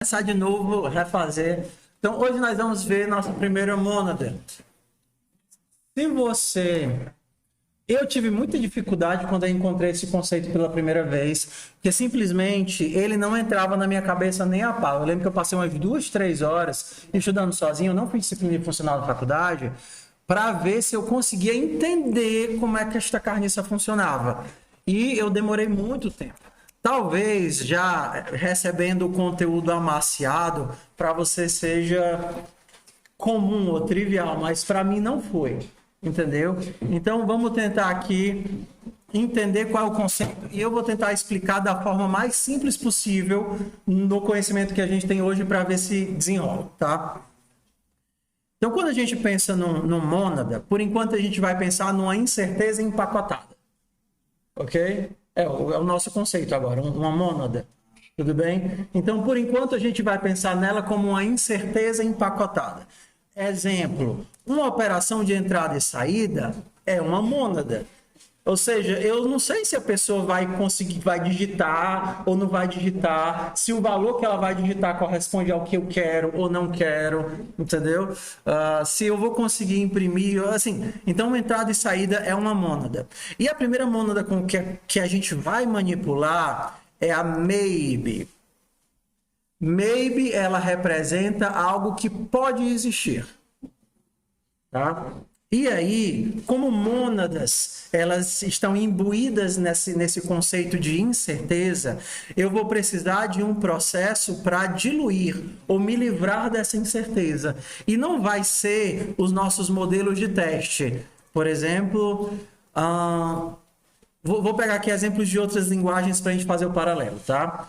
Começar de novo, refazer. Então, hoje nós vamos ver nossa primeira mônada. Se você... Eu tive muita dificuldade quando eu encontrei esse conceito pela primeira vez, porque simplesmente ele não entrava na minha cabeça nem a pau. Eu lembro que eu passei umas 2, 3 horas estudando sozinho, eu não fiz disciplina de funcional na faculdade, para ver se eu conseguia entender como é que esta carniça funcionava. E eu demorei muito tempo. Talvez já recebendo o conteúdo amaciado, para você seja comum ou trivial, mas para mim não foi, entendeu? Então vamos tentar aqui entender qual é o conceito e eu vou tentar explicar da forma mais simples possível no conhecimento que a gente tem hoje para ver se desenrola, tá? Então quando a gente pensa num mônada, por enquanto a gente vai pensar numa incerteza empacotada, ok? É o nosso conceito agora, uma mônada. Tudo bem? Então, por enquanto, a gente vai pensar nela como uma incerteza empacotada. Exemplo, uma operação de entrada e saída é uma mônada. Ou seja, eu não sei se a pessoa vai conseguir, vai digitar ou não vai digitar, se o valor que ela vai digitar corresponde ao que eu quero ou não quero, entendeu? Se eu vou conseguir imprimir, assim. Então, entrada e saída é uma mônada. E a primeira mônada com que a gente vai manipular é a maybe. Maybe, ela representa algo que pode existir, tá? E aí, como mônadas, elas estão imbuídas nesse conceito de incerteza, eu vou precisar de um processo para diluir ou me livrar dessa incerteza. E não vai ser os nossos modelos de teste. Por exemplo, vou pegar aqui exemplos de outras linguagens para a gente fazer o paralelo, tá?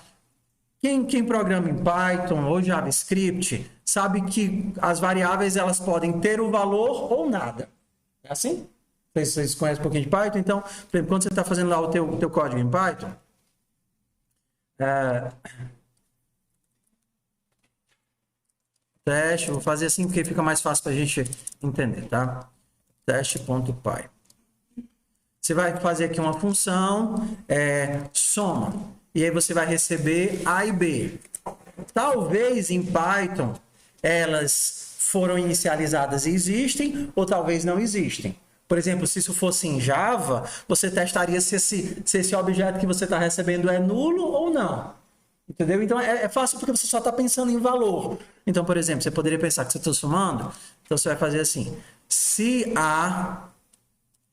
Quem programa em Python ou JavaScript sabe que as variáveis elas podem ter o valor ou nada. É assim? Vocês conhecem um pouquinho de Python? Então, por exemplo, quando você está fazendo lá o teu código em Python, teste, vou fazer assim porque fica mais fácil para a gente entender, tá? Teste.py. Você vai fazer aqui uma função, soma. E aí você vai receber A e B. Talvez em Python elas foram inicializadas e existem, ou talvez não existem. Por exemplo, se isso fosse em Java, você testaria se esse objeto que você está recebendo é nulo ou não. Entendeu? Então é fácil porque você só está pensando em valor. Então, por exemplo, você poderia pensar que você está somando, então você vai fazer assim: se A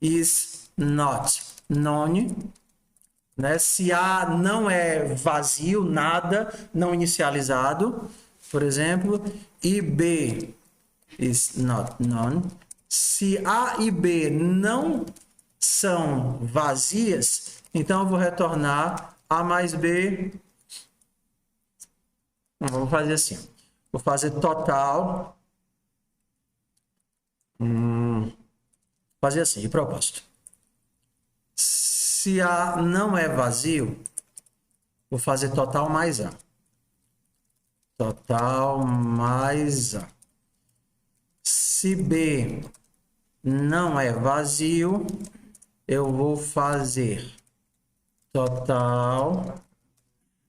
is not none, né? Se A não é vazio, nada, não inicializado, por exemplo, e B is not none. Se A e B não são vazias, então eu vou retornar A mais B. Vamos fazer assim. Vou fazer total. Fazer assim, de propósito. Se A não é vazio, vou fazer total mais A. Total mais A. Se B não é vazio, eu vou fazer total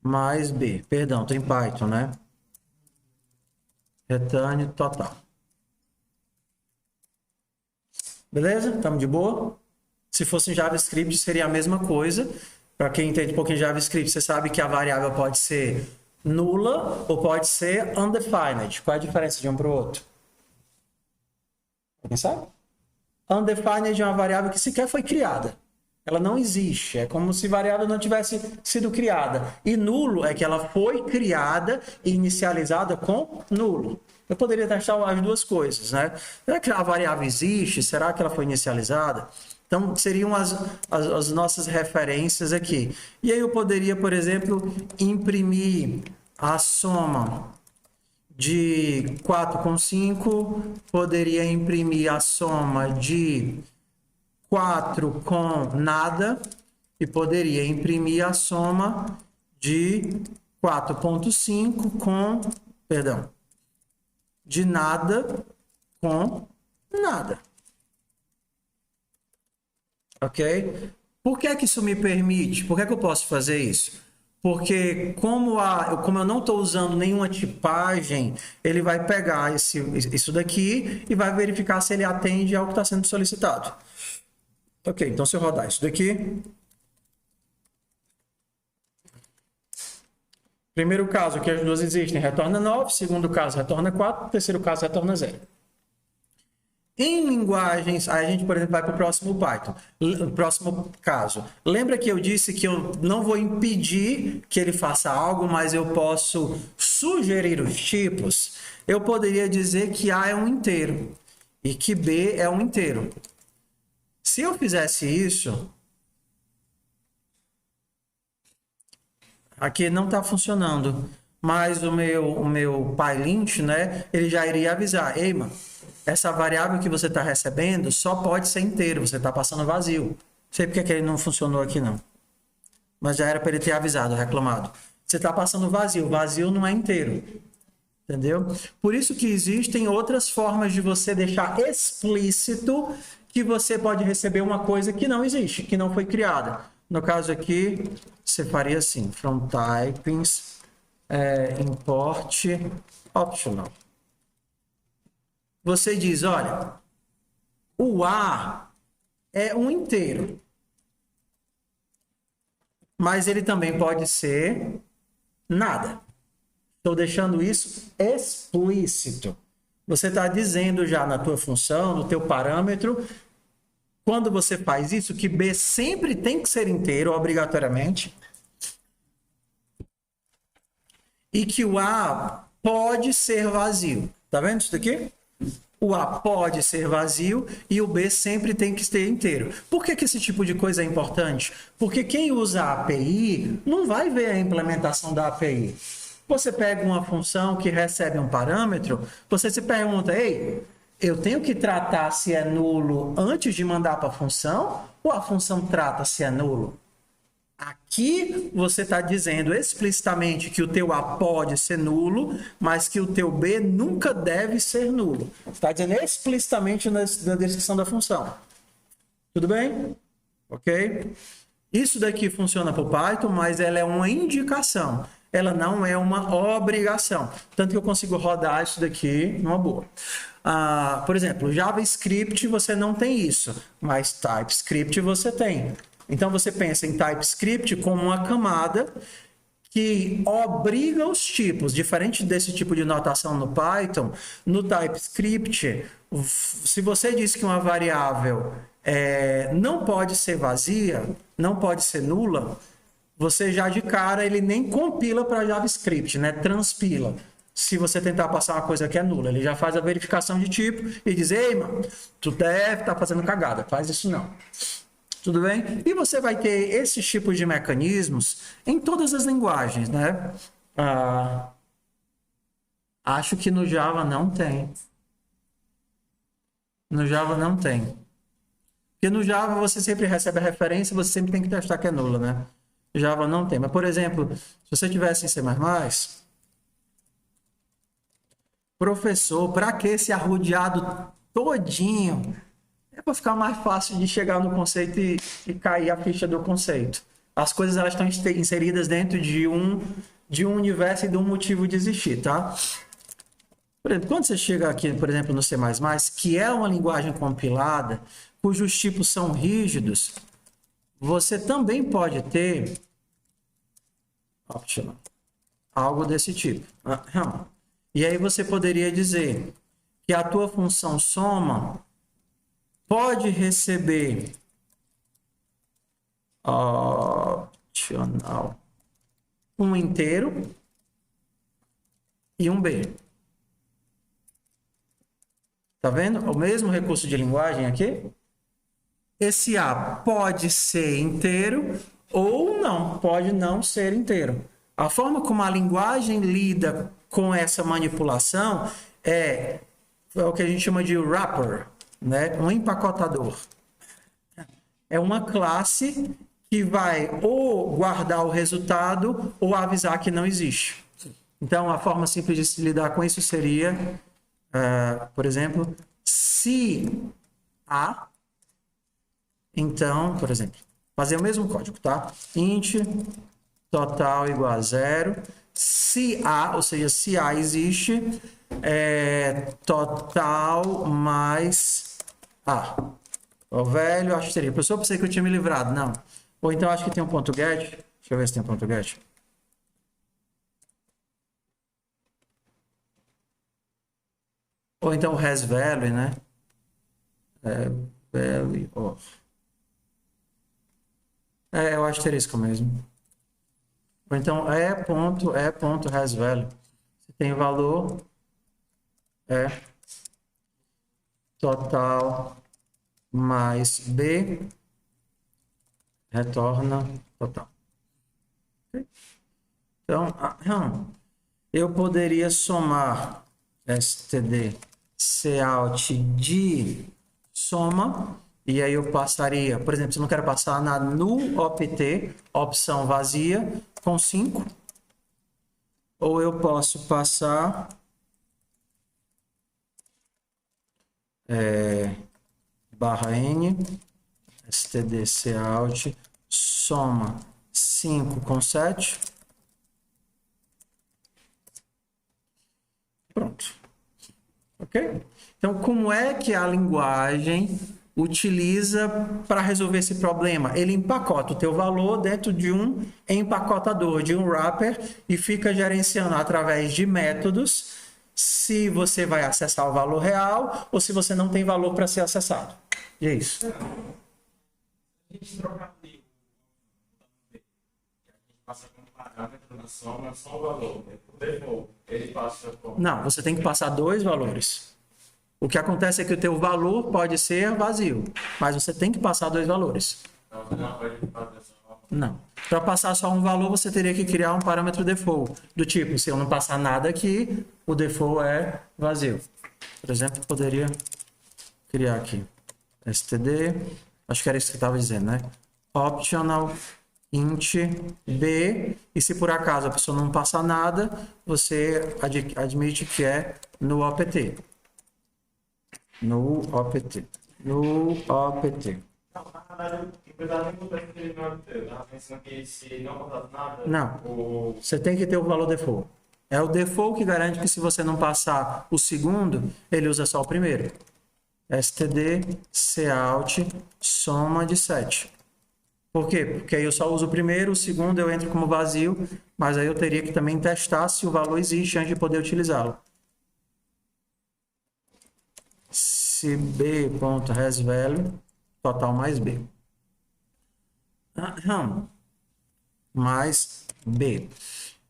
mais B. Perdão, tô em Python, né? Return total. Beleza? Estamos de boa? Se fosse em JavaScript, seria a mesma coisa. Para quem entende um pouquinho de JavaScript, você sabe que a variável pode ser nula ou pode ser undefined. Qual é a diferença de um para o outro? Alguém sabe? Undefined é uma variável que sequer foi criada. Ela não existe. É como se a variável não tivesse sido criada. E nulo é que ela foi criada e inicializada com nulo. Eu poderia testar as duas coisas, né? Será que a variável existe? Será que ela foi inicializada? Então, seriam as nossas referências aqui. E aí eu poderia, por exemplo, imprimir a soma de 4 com 5, poderia imprimir a soma de 4 com nada e poderia imprimir a soma de 4,5 com, perdão, de nada com nada. Ok? Por que é que isso me permite? Por que é que eu posso fazer isso? Porque como eu não estou usando nenhuma tipagem, ele vai pegar isso daqui e vai verificar se ele atende ao que está sendo solicitado. Ok, então se eu rodar isso daqui... Primeiro caso, que as duas existem, retorna 9. Segundo caso, retorna 4. Terceiro caso, retorna 0. Em linguagens, aí a gente, por exemplo, vai para o próximo Python. O próximo caso. Lembra que eu disse que eu não vou impedir que ele faça algo, mas eu posso sugerir os tipos? Eu poderia dizer que A é um inteiro e que B é um inteiro. Se eu fizesse isso... Aqui não está funcionando, mas o meu PyLint, né, ele já iria avisar: ei, mano, essa variável que você está recebendo só pode ser inteiro, você está passando vazio. Não sei porque que ele não funcionou aqui, não. Mas já era para ele ter avisado, reclamado. Você está passando vazio, vazio não é inteiro. Entendeu? Por isso que existem outras formas de você deixar explícito que você pode receber uma coisa que não existe, que não foi criada. No caso aqui, você faria assim, from typings, import optional. Você diz, olha, o A é um inteiro, mas ele também pode ser nada. Estou deixando isso explícito. Você está dizendo já na tua função, no teu parâmetro, quando você faz isso, que B sempre tem que ser inteiro, obrigatoriamente. E que o A pode ser vazio. Tá vendo isso daqui? O A pode ser vazio e o B sempre tem que ser inteiro. Por que esse tipo de coisa é importante? Porque quem usa a API não vai ver a implementação da API. Você pega uma função que recebe um parâmetro, você se pergunta, ei, eu tenho que tratar se é nulo antes de mandar para a função ou a função trata se é nulo? Aqui você está dizendo explicitamente que o teu A pode ser nulo, mas que o teu B nunca deve ser nulo. Está dizendo explicitamente na descrição da função. Tudo bem? Ok? Isso daqui funciona para o Python, mas ela é uma indicação. Ela não é uma obrigação. Tanto que eu consigo rodar isso daqui numa boa. Por exemplo, JavaScript você não tem isso, mas TypeScript você tem. Então você pensa em TypeScript como uma camada que obriga os tipos. Diferente desse tipo de notação no Python, no TypeScript, se você diz que uma variável não pode ser vazia, não pode ser nula, você já de cara ele nem compila para JavaScript, né? Transpila. Se você tentar passar uma coisa que é nula, ele já faz a verificação de tipo e diz, ei, mano, tu deve estar fazendo cagada, faz isso não. Tudo bem? E você vai ter esses tipos de mecanismos em todas as linguagens, né? Acho que no Java não tem. No Java não tem. Porque no Java você sempre recebe a referência, você sempre tem que testar que é nula, né? Java não tem. Mas, por exemplo, se você tivesse em C++, professor, para que esse arrodeado todinho? É para ficar mais fácil de chegar no conceito e cair a ficha do conceito. As coisas elas estão inseridas dentro de um universo e de um motivo de existir, tá? Por exemplo, quando você chega aqui, por exemplo, no C++, que é uma linguagem compilada, cujos tipos são rígidos, você também pode ter algo desse tipo. E aí você poderia dizer que a tua função soma pode receber um inteiro e um B. Tá vendo? O mesmo recurso de linguagem aqui. Esse A pode ser inteiro ou não, pode não ser inteiro. A forma como a linguagem lida com essa manipulação é o que a gente chama de wrapper, né? Um empacotador. É uma classe que vai ou guardar o resultado ou avisar que não existe. Então, a forma simples de se lidar com isso seria, por exemplo, se A, então, por exemplo, fazer o mesmo código, tá? Int total igual a zero. Se A, ou seja, se A existe, total mais A. O velho asterisco. Professor, eu pensei que eu tinha me livrado. Não. Ou então acho que tem um ponto get. Deixa eu ver se tem um ponto get. Ou então o has value, né? Value of. É o asterisco mesmo. Ou então ponto has value. Se tem valor, total mais B retorna total. Então, eu poderia somar std cout de soma, e aí eu passaria, por exemplo, se eu não quero passar na no opt, opção vazia, com 5, ou eu posso passar barra n, std cout, soma 5 com 7. Pronto. Ok? Então, como é que a linguagem utiliza para resolver esse problema? Ele empacota o teu valor dentro de um empacotador, de um wrapper, e fica gerenciando através de métodos se você vai acessar o valor real ou se você não tem valor para ser acessado. E é isso. A gente troca ali. A gente passa com parâmetro na soma, só o valor. O default, ele passa com... Não, você tem que passar 2 valores. O que acontece é que o teu valor pode ser vazio, mas você tem que passar 2 valores. Então, você não pode fazer só... Não. Para passar só um valor, você teria que criar um parâmetro default. Do tipo, se eu não passar nada aqui, o default é vazio. Por exemplo, eu poderia criar aqui std, acho que era isso que eu estava dizendo, né? Optional int b, e se por acaso a pessoa não passar nada, você admite que é no opt. No opt. No opt. Não, na verdade, eu precisava nem botar aquele no opt. Eu estava pensando que se não botar nada... Não. Você tem que ter o valor default. É o default que garante que se você não passar o segundo, ele usa só o primeiro. std cout soma de 7. Por quê? Porque aí eu só uso o primeiro, o segundo eu entro como vazio, mas aí eu teria que também testar se o valor existe antes de poder utilizá-lo. Se b.hasValue, total mais b. Mais b.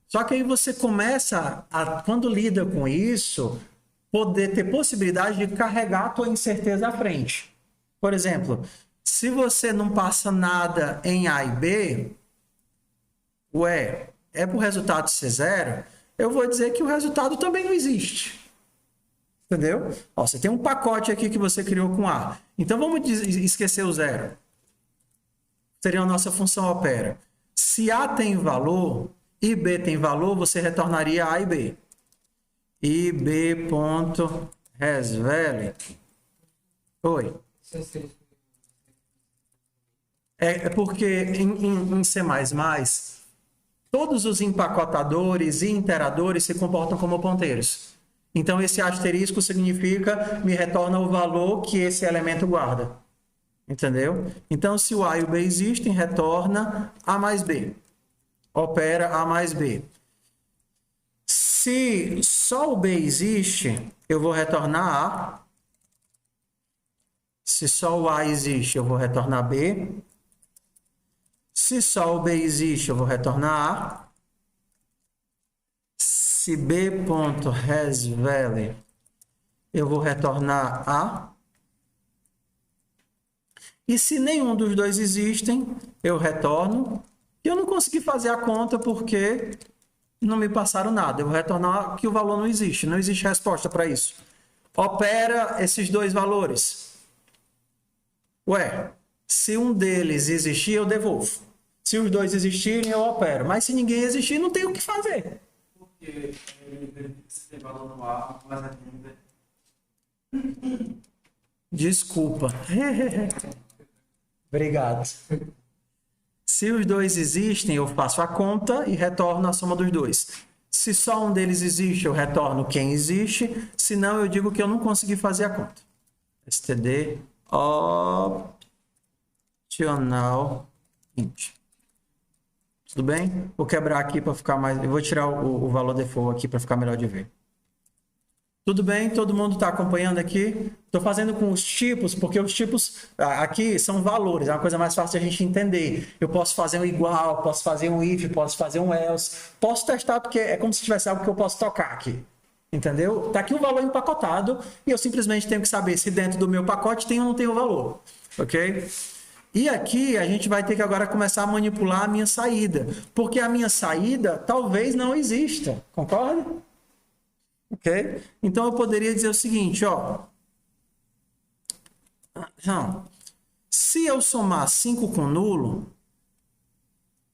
Só que aí você começa, quando lida com isso, poder ter possibilidade de carregar a tua incerteza à frente. Por exemplo, se você não passa nada em A e B, é para o resultado ser zero, eu vou dizer que o resultado também não existe. Entendeu? Ó, você tem um pacote aqui que você criou com A. Então, vamos esquecer o zero. Seria a nossa função opera. Se A tem valor e B tem valor, você retornaria A e B. E b.hasValue. Oi. É porque em C++, todos os empacotadores e interadores se comportam como ponteiros. Então, esse asterisco significa me retorna o valor que esse elemento guarda. Entendeu? Então, se o A e o B existem, retorna A mais B. Opera A mais B. Se só o B existe, eu vou retornar A. Se só o A existe, eu vou retornar B. Se só o B existe, eu vou retornar A. Se b.hasValue, eu vou retornar A. E se nenhum dos dois existem, eu retorno. E eu não consegui fazer a conta porque não me passaram nada. Eu vou retornar que o valor não existe. Não existe resposta para isso. Opera esses dois valores. Se um deles existir, eu devolvo. Se os dois existirem, eu opero. Mas se ninguém existir, não tem o que fazer. Porque ele verifica se tem valor no A, mas aqui não tem. Desculpa. Obrigado. Se os dois existem, eu faço a conta e retorno a soma dos dois. Se só um deles existe, eu retorno quem existe. Se não, eu digo que eu não consegui fazer a conta. std optional int. Tudo bem? Vou quebrar aqui para ficar mais... Eu vou tirar o valor default aqui para ficar melhor de ver. Tudo bem? Todo mundo está acompanhando aqui? Estou fazendo com os tipos, porque os tipos aqui são valores, é uma coisa mais fácil de a gente entender. Eu posso fazer um igual, posso fazer um if, posso fazer um else. Posso testar porque é como se tivesse algo que eu posso tocar aqui. Entendeu? Está aqui o valor empacotado e eu simplesmente tenho que saber se dentro do meu pacote tem ou não tem o valor. Ok? E aqui a gente vai ter que agora começar a manipular a minha saída, porque a minha saída talvez não exista. Concorda? Ok? Então eu poderia dizer o seguinte, ó. Se eu somar 5 com nulo,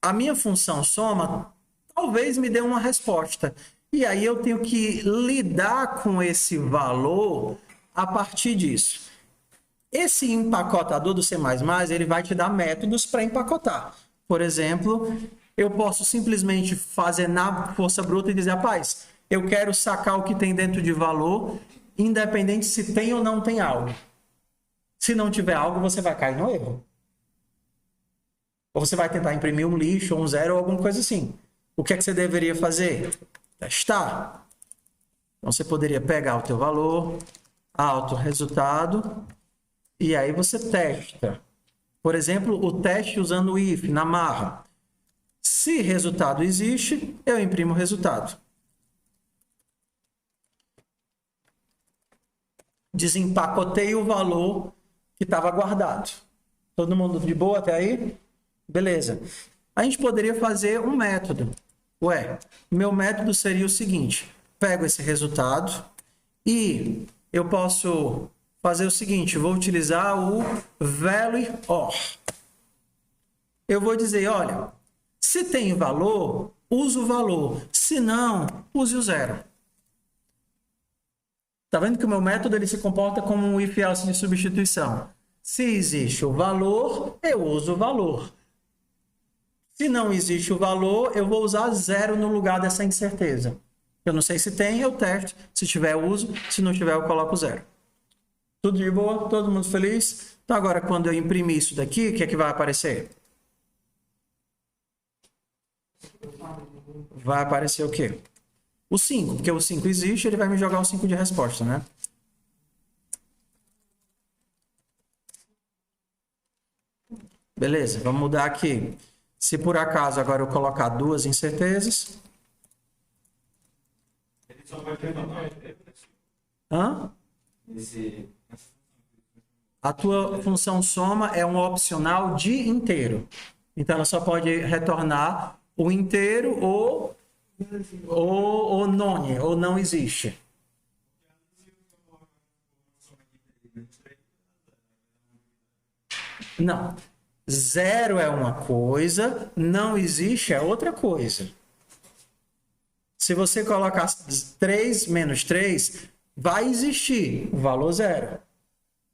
a minha função soma talvez me dê uma resposta. E aí eu tenho que lidar com esse valor a partir disso. Esse empacotador do C++, ele vai te dar métodos para empacotar. Por exemplo, eu posso simplesmente fazer na força bruta e dizer, rapaz, eu quero sacar o que tem dentro de valor, independente se tem ou não tem algo. Se não tiver algo, você vai cair no erro. Ou você vai tentar imprimir um lixo, ou um zero, ou alguma coisa assim. O que é que você deveria fazer? Testar. Então, você poderia pegar o teu valor, auto resultado, e aí você testa. Por exemplo, o teste usando o if, na marra. Se resultado existe, eu imprimo o resultado. Desempacotei o valor que estava guardado. Todo mundo de boa até aí? Beleza. A gente poderia fazer um método. Ué, meu método seria o seguinte. Pego esse resultado e eu posso fazer o seguinte. Vou utilizar o value OR. Eu vou dizer, olha, se tem valor, use o valor. Se não, use o zero. Está vendo que o meu método ele se comporta como um if-else de substituição. Se existe o valor, eu uso o valor. Se não existe o valor, eu vou usar zero no lugar dessa incerteza. Eu não sei se tem, eu testo. Se tiver, eu uso. Se não tiver, eu coloco zero. Tudo de boa? Todo mundo feliz? Então, agora, quando eu imprimir isso daqui, o que é que vai aparecer? Vai aparecer o quê? O 5, porque o 5 existe, ele vai me jogar o 5 de resposta, né? Beleza, vamos mudar aqui. Se por acaso agora eu colocar duas incertezas... Hã? A tua função soma é um opcional de inteiro. Então, ela só pode retornar o inteiro ou none, ou não existe. Não. Zero é uma coisa, não existe é outra coisa. Se você colocar 3 menos 3, vai existir o valor zero.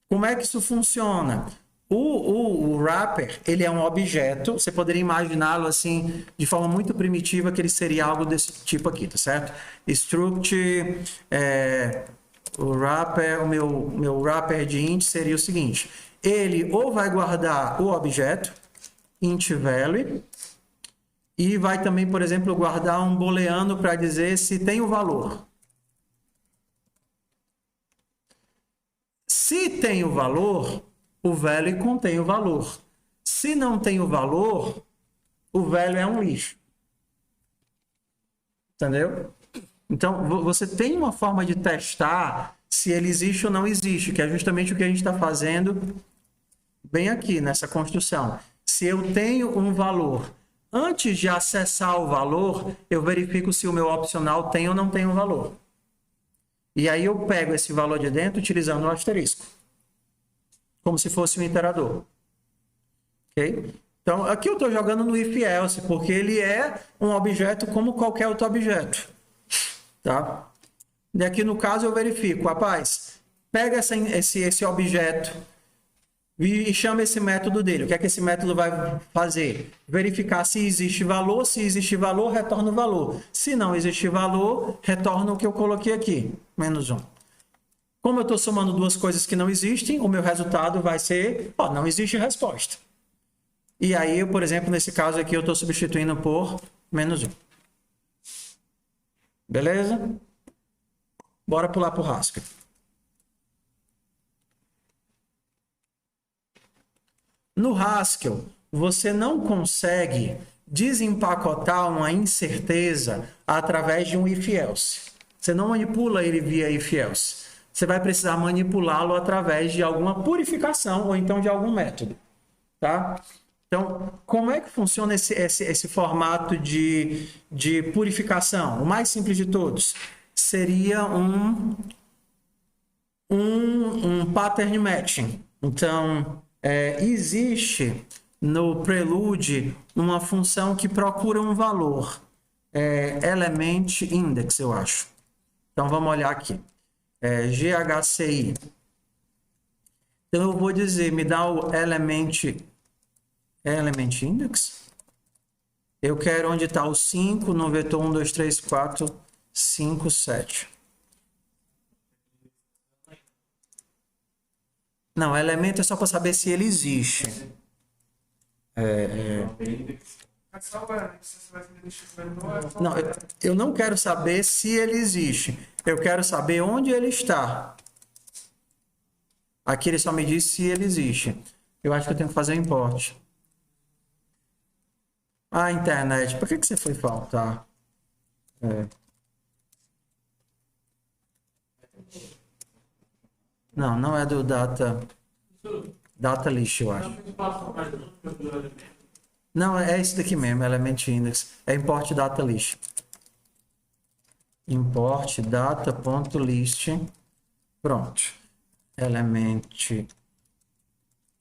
Como é que isso funciona? O wrapper, ele é um objeto, você poderia imaginá-lo assim, de forma muito primitiva, que ele seria algo desse tipo aqui, tá certo? Struct, o wrapper, o meu wrapper de int seria o seguinte, ele ou vai guardar o objeto, int value, e vai também, por exemplo, guardar um booleano para dizer se tem o valor. Se tem o valor, o value contém o valor. Se não tem o valor, o value é um lixo. Entendeu? Então, você tem uma forma de testar se ele existe ou não existe, que é justamente o que a gente está fazendo bem aqui nessa construção. Se eu tenho um valor, antes de acessar o valor, eu verifico se o meu opcional tem ou não tem um valor. E aí eu pego esse valor de dentro utilizando o asterisco. Como se fosse um iterador. Ok? Então, aqui eu estou jogando no if-else, porque ele é um objeto como qualquer outro objeto. Tá? E aqui no caso eu verifico, rapaz, pega esse objeto, e chama esse método dele. O que é que esse método vai fazer? Verificar se existe valor. Se existe valor, retorna o valor. Se não existe valor, retorna o que eu coloquei aqui, -1. Como eu estou somando duas coisas que não existem, o meu resultado vai ser, ó, não existe resposta. E aí, por exemplo, nesse caso aqui, eu estou substituindo por -1. Beleza? Bora pular para o Haskell. No Haskell, você não consegue desempacotar uma incerteza através de um if-else. Você não manipula ele via if-else. Você vai precisar manipulá-lo através de alguma purificação ou então de algum método. Tá? Então, como é que funciona esse formato de purificação? O mais simples de todos seria um pattern matching. Então, existe no Prelude uma função que procura um valor, element index, eu acho. Então, vamos olhar aqui. GHCI. Então, eu vou dizer, me dá o element index. Eu quero onde está o 5 no vetor 1, 2, 3, 4, 5, 7. Não, elemento é só para saber se ele existe. Não, eu não quero saber se ele existe. Eu quero saber onde ele está. Aqui ele só me diz se ele existe. Eu acho que eu tenho que fazer o import. Ah, internet, por que você foi faltar? Não, não é do data list, eu acho. Não, é esse daqui mesmo, element index. É import data list. Import data.list. Pronto. Element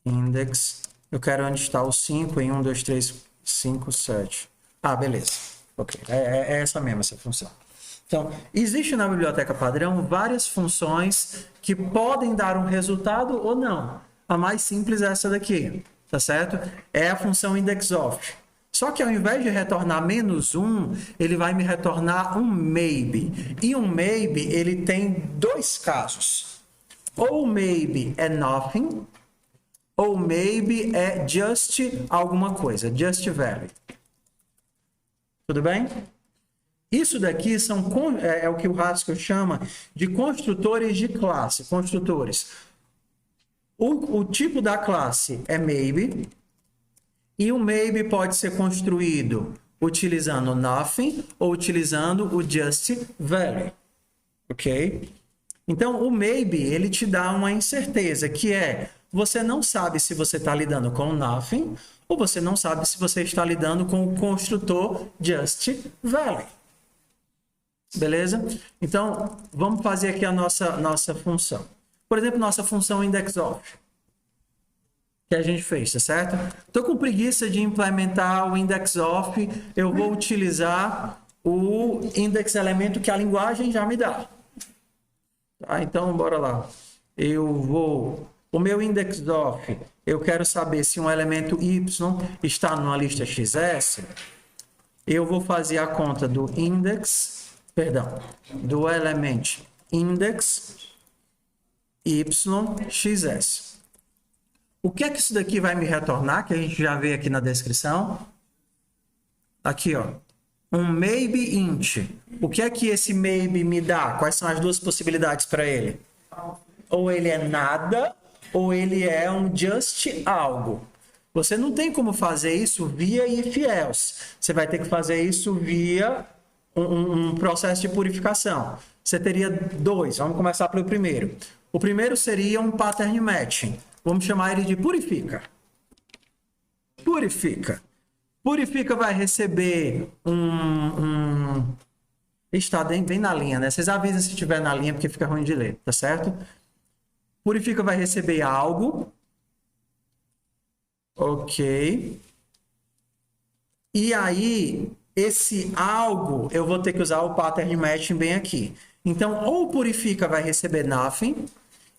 index. Eu quero onde está o 5 em 1, 2, 3, 5, 7. Ah, beleza. Ok. É essa mesma, essa função. Então, existe na biblioteca padrão várias funções que podem dar um resultado ou não. A mais simples é essa daqui, tá certo? É a função indexOf. Só que ao invés de retornar -1, ele vai me retornar um maybe. E um maybe, ele tem dois casos. Ou maybe é nothing, ou maybe é just alguma coisa, just value. Tudo bem? Isso daqui é o que o Haskell chama de construtores de classe, construtores. O tipo da classe é maybe, e o maybe pode ser construído utilizando nothing ou utilizando o just value, ok? Então, o maybe, ele te dá uma incerteza, que é, você não sabe se você está lidando com nothing, ou você não sabe se você está lidando com o construtor just value. Beleza? Então, vamos fazer aqui a nossa função. Por exemplo, nossa função indexOf, que a gente fez, tá certo? Estou com preguiça de implementar o indexOf, eu vou utilizar o index elemento que a linguagem já me dá. Tá? Então, bora lá. O meu indexOf, eu quero saber se um elemento y está numa lista XS, eu vou fazer a conta do element index yxs. O que é que isso daqui vai me retornar, que a gente já vê aqui na descrição? Aqui, ó. Um maybe int. O que é que esse maybe me dá? Quais são as duas possibilidades para ele? Ou ele é nada, ou ele é um just algo. Você não tem como fazer isso via if-else. Você vai ter que fazer isso via um processo de purificação. Você teria dois. Vamos começar pelo primeiro. O primeiro seria um pattern matching. Vamos chamar ele de purifica. Purifica. Purifica vai receber Está bem na linha, né? Vocês avisam se estiver na linha, porque fica ruim de ler, tá certo? Purifica vai receber algo. Ok. E aí, esse algo, eu vou ter que usar o pattern matching bem aqui. Então, ou o purifica vai receber nothing,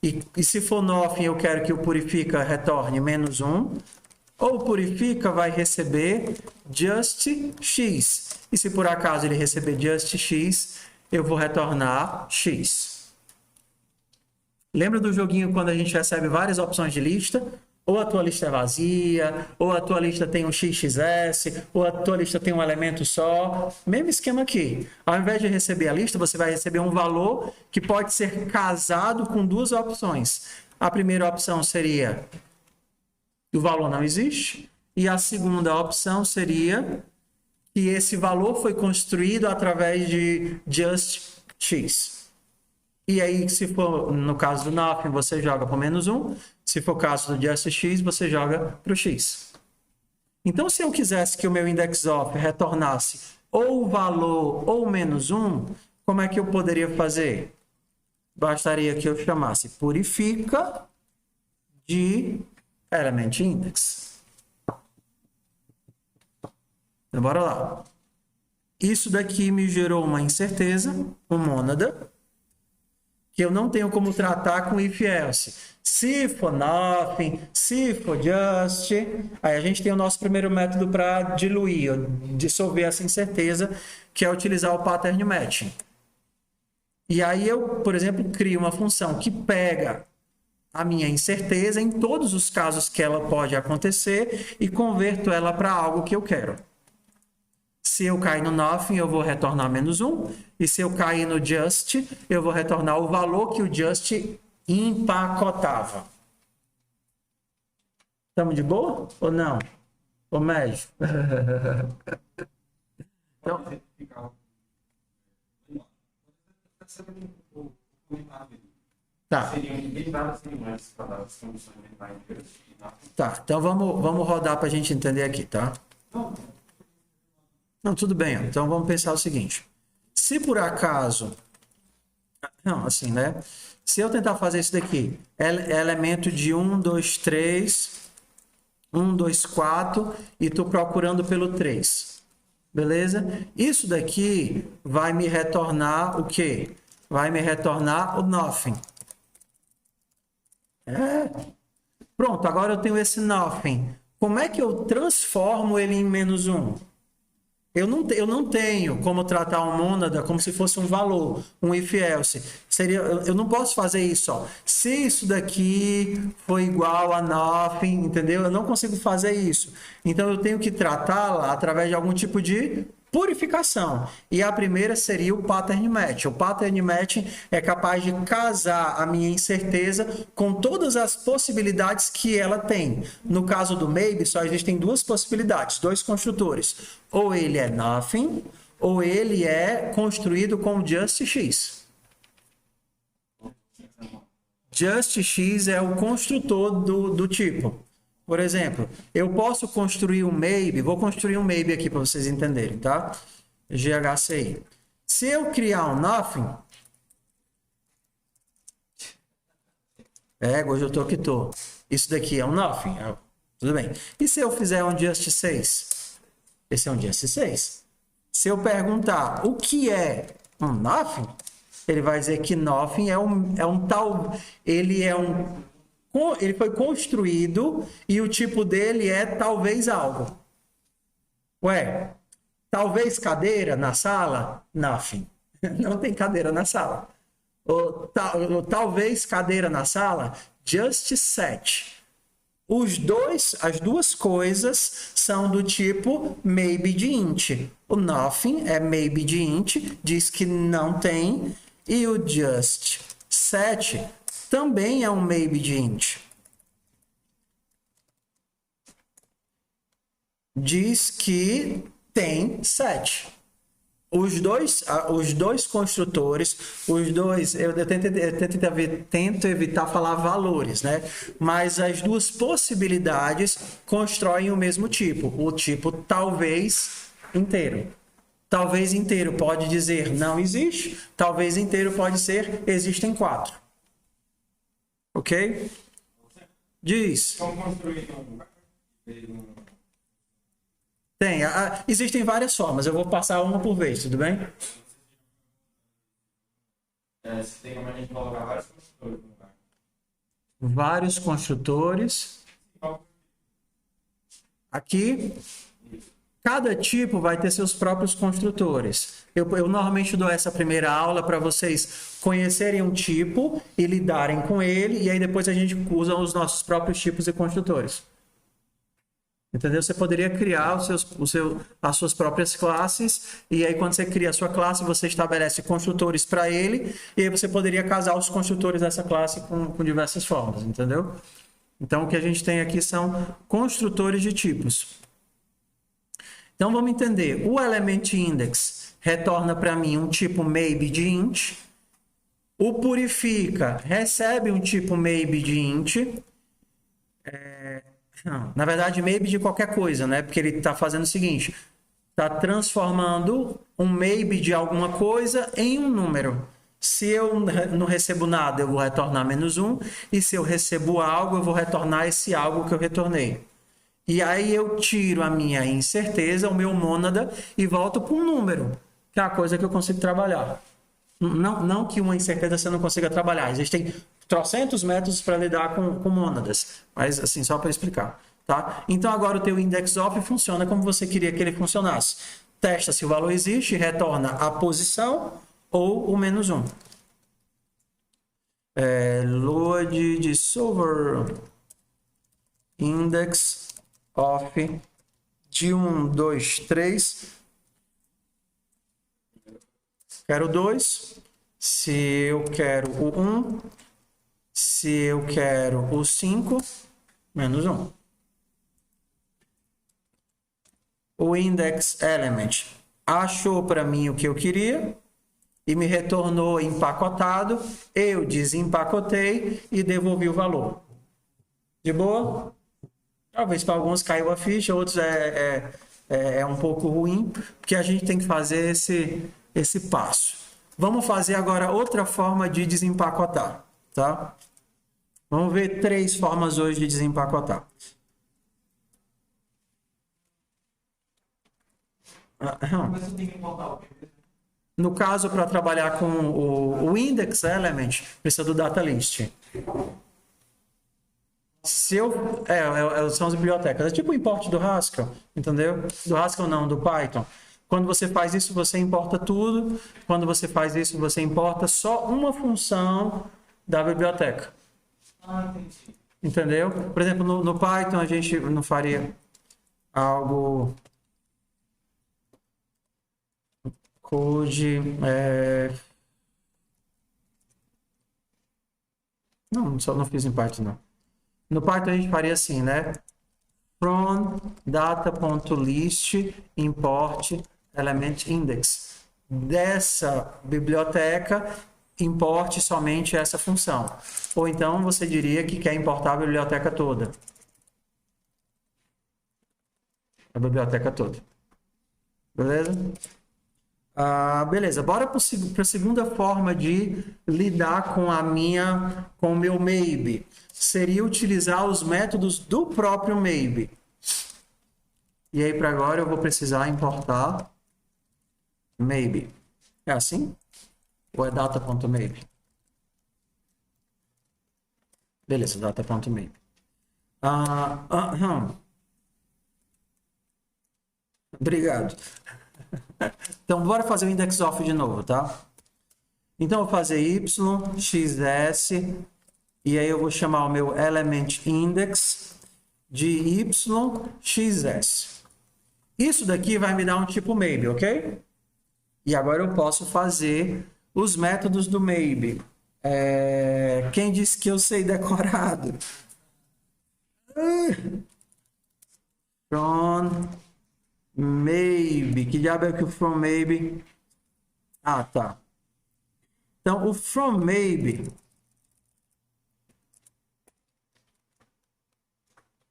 E se for nothing, eu quero que o purifica retorne -1. Ou o purifica vai receber just x. E se por acaso ele receber just x, eu vou retornar x. Lembra do joguinho quando a gente recebe várias opções de lista? Ou a tua lista é vazia, ou a tua lista tem um XXS, ou a tua lista tem um elemento só. Mesmo esquema aqui. Ao invés de receber a lista, você vai receber um valor que pode ser casado com duas opções. A primeira opção seria que o valor não existe, e a segunda opção seria que esse valor foi construído através de just x. E aí, se for no caso do nothing, você joga para -1. Se for o caso do just x, você joga para o x. Então, se eu quisesse que o meu index of retornasse ou o valor ou -1, como é que eu poderia fazer? Bastaria que eu chamasse purifica de element index. Então, bora lá. Isso daqui me gerou uma incerteza, um mônada, que eu não tenho como tratar com if else. Se for nothing, se for just, aí a gente tem o nosso primeiro método para diluir, dissolver essa incerteza, que é utilizar o pattern matching. E aí eu, por exemplo, crio uma função que pega a minha incerteza em todos os casos que ela pode acontecer e converto ela para algo que eu quero. Se eu cair no nothing, eu vou retornar -1. E se eu cair no just, eu vou retornar o valor que o just empacotava. Estamos de boa ou não? Ou médio? Então, tá. Tá, então vamos rodar para a gente entender aqui, tá? Não, tudo bem. Então vamos pensar o seguinte. Se por acaso... Não, assim, né? Se eu tentar fazer isso daqui, é elemento de 1, 2, 3, 1, 2, 4, e estou procurando pelo 3. Beleza? Isso daqui vai me retornar o quê? Vai me retornar o nothing. Pronto, agora eu tenho esse nothing. Como é que eu transformo ele em -1? Eu não tenho como tratar um mônada como se fosse um valor, um if else. Eu não posso fazer isso, ó. Se isso daqui for igual a nothing, entendeu? Eu não consigo fazer isso. Então eu tenho que tratá-la através de algum tipo de purificação. E a primeira seria o pattern match. O pattern match é capaz de casar a minha incerteza com todas as possibilidades que ela tem. No caso do maybe, só existem duas possibilidades, dois construtores. Ou ele é nothing, ou ele é construído com just x. Just x é o construtor do tipo. Por exemplo, eu posso construir um maybe, vou construir um maybe aqui para vocês entenderem, tá? GHCI. Se eu criar um nothing, hoje eu tô que tô. Isso daqui é um nothing, tudo bem. E se eu fizer um just 6? Esse é um just 6. Se eu perguntar o que é um nothing, ele vai dizer que nothing é um tal, ele foi construído e o tipo dele é talvez algo. Ué, talvez cadeira na sala? Nothing. Não tem cadeira na sala. Ou talvez cadeira na sala? Just set. As duas coisas são do tipo maybe de int. O nothing é maybe de int, diz que não tem. E o just set também é um maybe de int. Diz que tem 7. Os dois construtores, eu tento evitar falar valores, né? Mas as duas possibilidades constroem o mesmo tipo. O tipo talvez inteiro. Talvez inteiro pode dizer não existe. Talvez inteiro pode ser existem 4. Ok? Diz. Como construir Tem. Existem várias formas. Eu vou passar uma por vez, tudo bem? se tem como a gente colocar vários construtores no lugar. vários construtores. Aqui, cada tipo vai ter seus próprios construtores. Eu normalmente dou essa primeira aula para vocês conhecerem um tipo e lidarem com ele, e aí depois a gente usa os nossos próprios tipos e construtores. Entendeu? Você poderia criar as suas próprias classes, e aí quando você cria a sua classe, você estabelece construtores para ele, e aí você poderia casar os construtores dessa classe com diversas formas, entendeu? Então, o que a gente tem aqui são construtores de tipos. Então, vamos entender. O element index retorna para mim um tipo maybe de int. O purifica recebe um tipo maybe de int. Na verdade, maybe de qualquer coisa, né? Porque ele está fazendo o seguinte. Está transformando um maybe de alguma coisa em um número. Se eu não recebo nada, eu vou retornar -1. E se eu recebo algo, eu vou retornar esse algo que eu retornei. E aí eu tiro a minha incerteza, o meu mônada, e volto para um número, que é a coisa que eu consigo trabalhar. Não que uma incerteza você não consiga trabalhar. Existem trocentos métodos para lidar com mônadas. Mas assim, só para explicar. Tá? Então agora o teu index of funciona como você queria que ele funcionasse. Testa se o valor existe, retorna a posição ou o -1. Load de solver index of de 1, 2, 3. Quero 2. Se eu quero o 1. Se eu quero o 5, -1. O index element achou para mim o que eu queria e me retornou empacotado. Eu desempacotei e devolvi o valor. De boa? Talvez para alguns caiu a ficha, outros é um pouco ruim, porque a gente tem que fazer esse passo. Vamos fazer agora outra forma de desempacotar, tá? Vamos ver 3 formas hoje de desempacotar. No caso, para trabalhar com o index element, precisa do data list. São as bibliotecas. É tipo o import do Haskell, entendeu? Do Haskell não, do Python. Quando você faz isso, você importa tudo. Quando você faz isso, você importa só uma função da biblioteca. Entendeu? Por exemplo, no Python a gente não faria algo... Code... Não, só não fiz em Python, não. No Python a gente faria assim, né? From data.list import element index. Dessa biblioteca, importe somente essa função. Ou então você diria que quer importar a biblioteca toda. A biblioteca toda. Beleza? Beleza, bora para a segunda forma de lidar com o meu maybe. Seria utilizar os métodos do próprio maybe. E aí, para agora, eu vou precisar importar maybe. É assim? Ou é data.maybe? Beleza, data.maybe. Obrigado. Então, bora fazer o index of de novo, tá? Então, eu vou fazer y, xs, e aí eu vou chamar o meu element index de y, xs. Isso daqui vai me dar um tipo maybe, ok? E agora eu posso fazer os métodos do maybe. Quem disse que eu sei decorado? From maybe. Que diabo é que o from maybe? Tá. Então, o from maybe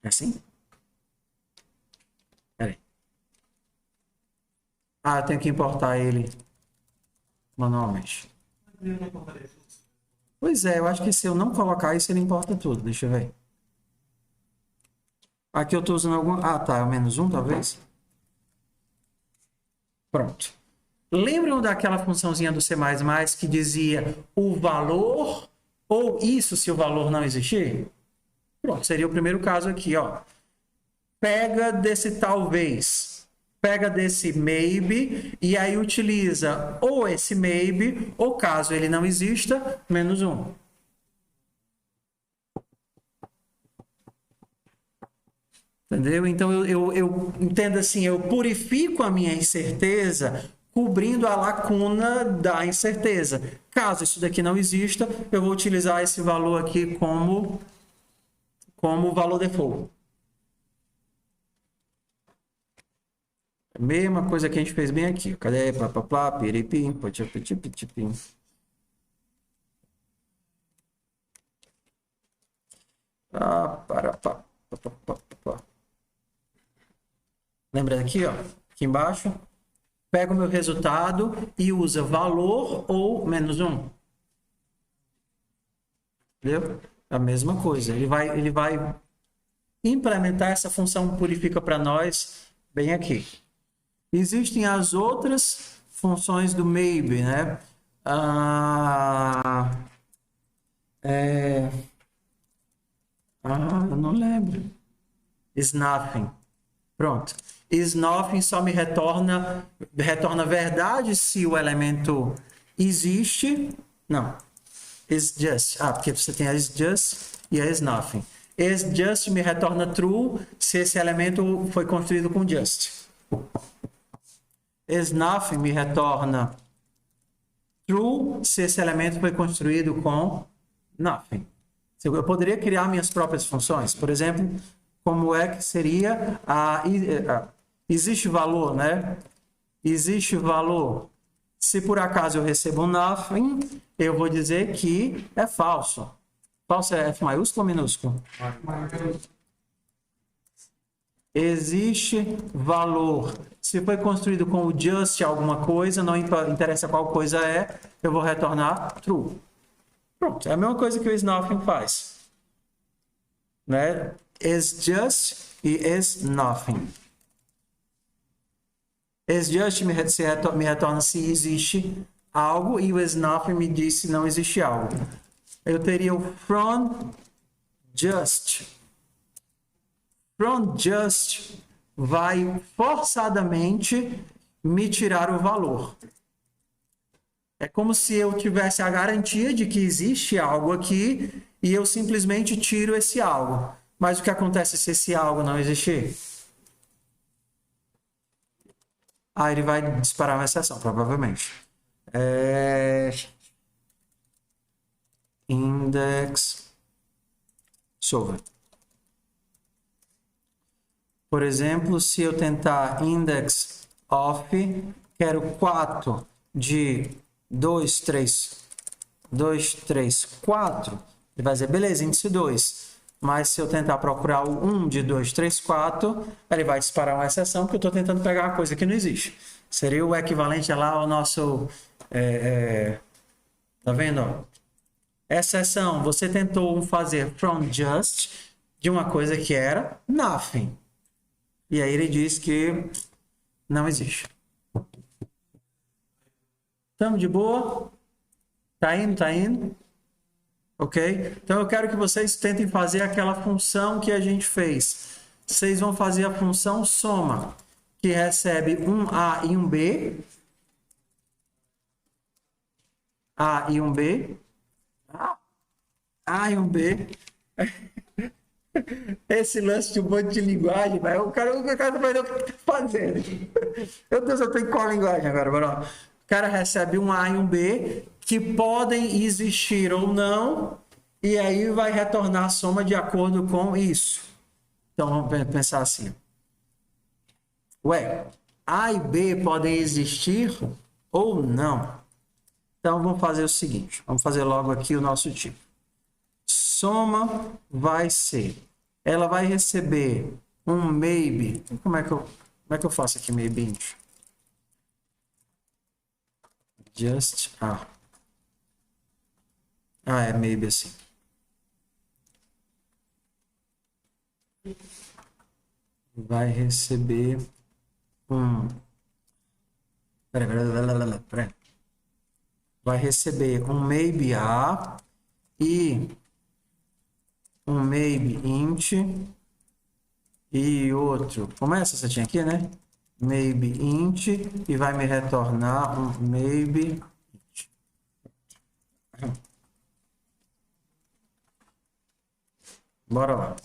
é assim? Peraí. Eu tenho que importar ele manualmente. Pois é, eu acho que se eu não colocar isso, ele importa tudo. Deixa eu ver. Aqui eu estou usando algum... tá, é o -1, talvez. Pronto. Lembram daquela funçãozinha do C++ que dizia o valor ou isso se o valor não existir? Pronto, seria o primeiro caso aqui, ó. Pega desse talvez, pega desse maybe, e aí utiliza ou esse maybe, ou caso ele não exista, menos 1. Entendeu? Então, eu entendo assim, eu purifico a minha incerteza cobrindo a lacuna da incerteza. Caso isso daqui não exista, eu vou utilizar esse valor aqui como valor default. A mesma coisa que a gente fez bem aqui. Cadê? Papapá, piripim, potipitipim. Lembra aqui, ó? Aqui embaixo. Pega o meu resultado e usa valor ou menos 1. Entendeu? A mesma coisa. Ele vai implementar essa função purifica para nós bem aqui. Existem as outras funções do maybe, né? Eu não lembro. Is nothing. Pronto. Is nothing só me retorna verdade se o elemento existe. Não. Is just. Porque você tem a is just e a is nothing. Is just me retorna true se esse elemento foi construído com just. Is nothing me retorna true se esse elemento foi construído com nothing. Eu poderia criar minhas próprias funções. Por exemplo, como é que seria existe valor, né? Existe valor. Se por acaso eu recebo um nothing, eu vou dizer que é falso. Falso é F maiúsculo ou minúsculo? Existe valor. Se foi construído com o just alguma coisa, não interessa qual coisa é, eu vou retornar true. Pronto, é a mesma coisa que o is nothing faz. Né? Is just e is nothing. Is just me retorna se existe algo e o is nothing me diz se não existe algo. Eu teria o from just. From just vai forçadamente me tirar o valor. É como se eu tivesse a garantia de que existe algo aqui e eu simplesmente tiro esse algo. Mas o que acontece se esse algo não existir? Ele vai disparar uma exceção, provavelmente. Index solver. Por exemplo, se eu tentar index of, quero 4 de 2, 3, 4, ele vai dizer, beleza, índice 2. Mas se eu tentar procurar o 1 de 2, 3, 4, ele vai disparar uma exceção, porque eu estou tentando pegar uma coisa que não existe. Seria o equivalente lá ao nosso... tá vendo? Exceção, você tentou fazer from just de uma coisa que era nothing. E aí ele diz que não existe. Estamos de boa? Tá indo, tá indo? Ok? Então eu quero que vocês tentem fazer aquela função que a gente fez. Vocês vão fazer a função soma, que recebe um A e um B. A e um B. A e um B. Esse lance de um monte de linguagem, mas o cara vai ver o que tá fazendo. Meu Deus, eu tenho qual linguagem agora, Bruno? O cara recebe um A e um B que podem existir ou não, e aí vai retornar a soma de acordo com isso. Então vamos pensar assim. Ué, A e B podem existir ou não? Então vamos fazer o seguinte, vamos fazer logo aqui o nosso tipo. Soma vai ser, ela vai receber um maybe. Como é que eu faço aqui maybe? Just é maybe assim. Vai receber um. Peraí. Vai receber um maybe A e um maybe int e outro, como é essa você tinha aqui, né? Maybe int e vai me retornar um maybe int. Bora lá.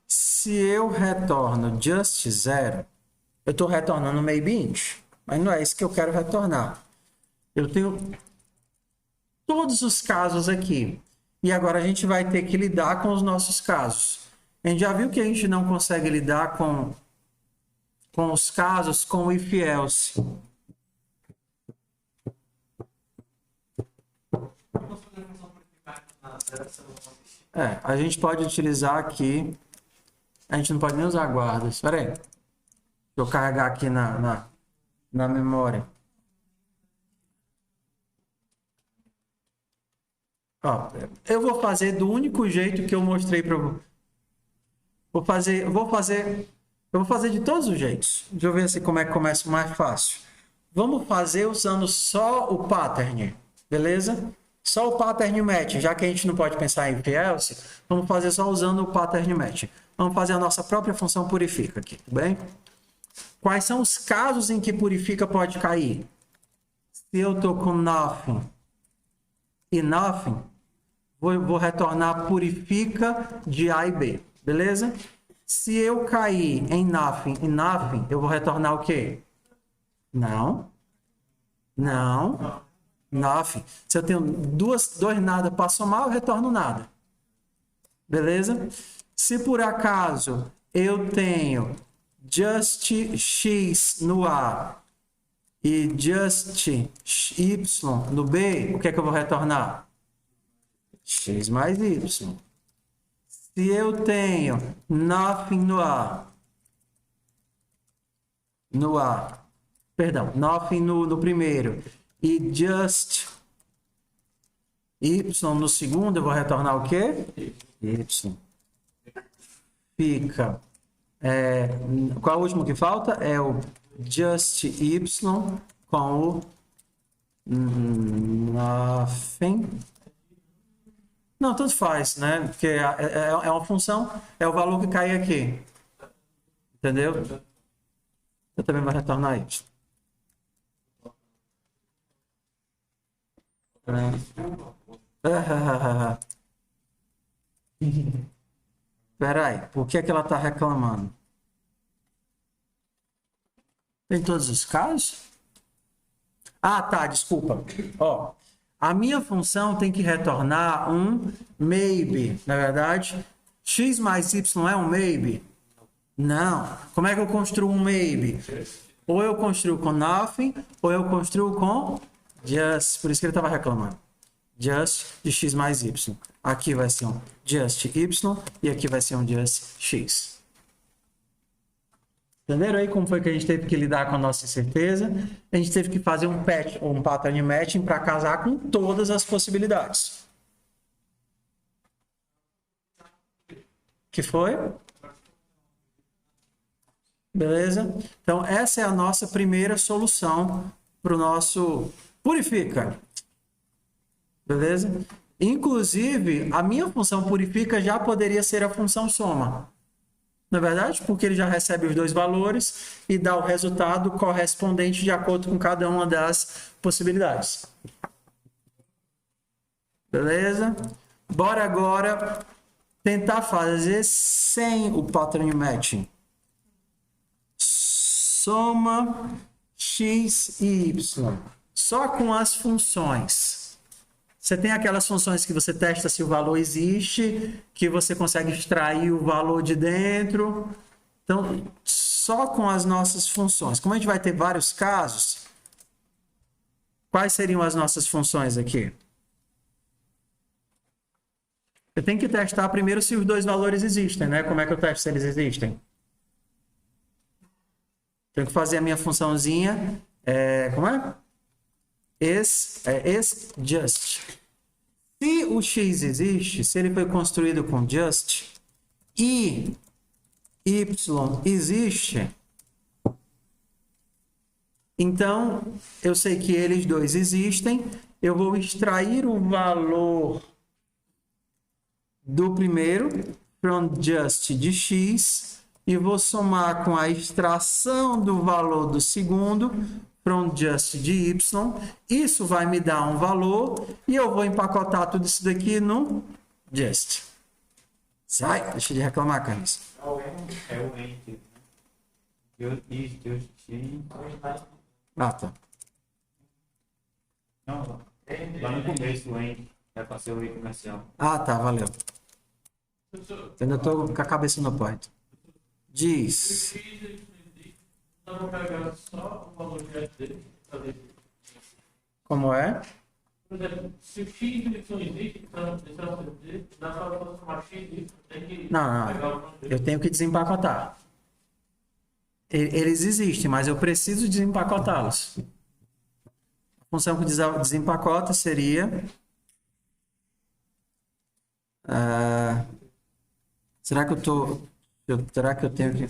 Se eu retorno just 0, eu estou retornando maybe int, mas não é isso que eu quero retornar. Eu tenho todos os casos aqui. E agora a gente vai ter que lidar com os nossos casos. A gente já viu que a gente não consegue lidar com os casos com if else. A gente pode utilizar aqui. A gente não pode nem usar guardas. Espera aí. Deixa eu carregar aqui na memória. Ó, eu vou fazer do único jeito que eu mostrei para você. Eu vou fazer de todos os jeitos. Deixa eu ver assim como é que começa mais fácil. Vamos fazer usando só o pattern, beleza? Só o pattern match, já que a gente não pode pensar em if else, vamos fazer só usando o pattern match. Vamos fazer a nossa própria função purifica aqui, tudo bem? Quais são os casos em que purifica pode cair? Se eu estou com nothing e nothing, vou retornar purifica de A e B, beleza? Se eu cair em nothing e nothing, eu vou retornar o quê? Não. Nothing. Se eu tenho dois nada para somar, eu retorno nada. Beleza? Se por acaso eu tenho just x no A e just y no B, o que é que eu vou retornar? X mais y. Se eu tenho nothing nothing no primeiro e just y no segundo, eu vou retornar o quê? Y. Fica. Qual é o último que falta? É o just y com o nothing. Não, tanto faz, né? Porque é uma função, é o valor que cai aqui. Entendeu? Eu também vou retornar isso. Espera aí, por que ela está reclamando? Tem todos os casos? Ah, tá, desculpa. Ó, a minha função tem que retornar um maybe, na verdade. X mais y é um maybe? Não. Como é que eu construo um maybe? Ou eu construo com nothing, ou eu construo com just. Por isso que ele estava reclamando. Just de x mais y. Aqui vai ser um just y e aqui vai ser um just x. Entenderam aí como foi que a gente teve que lidar com a nossa incerteza? A gente teve que fazer um pattern matching para casar com todas as possibilidades. Que foi? Beleza? Então, essa é a nossa primeira solução para o nosso purifica. Beleza? Inclusive, a minha função purifica já poderia ser a função soma. Na verdade, porque ele já recebe os dois valores e dá o resultado correspondente de acordo com cada uma das possibilidades. Beleza? Bora agora tentar fazer sem o pattern matching. Soma x e y. Só com as funções. Você tem aquelas funções que você testa se o valor existe, que você consegue extrair o valor de dentro. Então, só com as nossas funções. Como a gente vai ter vários casos, quais seriam as nossas funções aqui? Eu tenho que testar primeiro se os dois valores existem, né? Como é que eu testo se eles existem? Tenho que fazer a minha funçãozinha. Como é? Just. Se o x existe, se ele foi construído com just e y existe, Então, eu sei que eles dois existem. Eu vou extrair o valor do primeiro, from just de x, e vou somar com a extração do valor do segundo, from just de y. Isso vai me dar um valor e eu vou empacotar tudo isso daqui no just. Sai, deixa de reclamar, Carlos. É o ente. Ah, tá. Não, lá no começo o ente é para ser o i comercial. Ah, tá, valeu. Ainda estou com a cabeça no ponto. Diz. Dá para pegar só o valor dele. Como é? Por exemplo, se o x e o y existe, então dá para transformar x e y. Tem que Não, pegar não. o valor Eu tenho que desempacotar. Eles existem, mas eu preciso desempacotá-los. A função que desempacota seria... será que eu tô... Será que eu tenho que...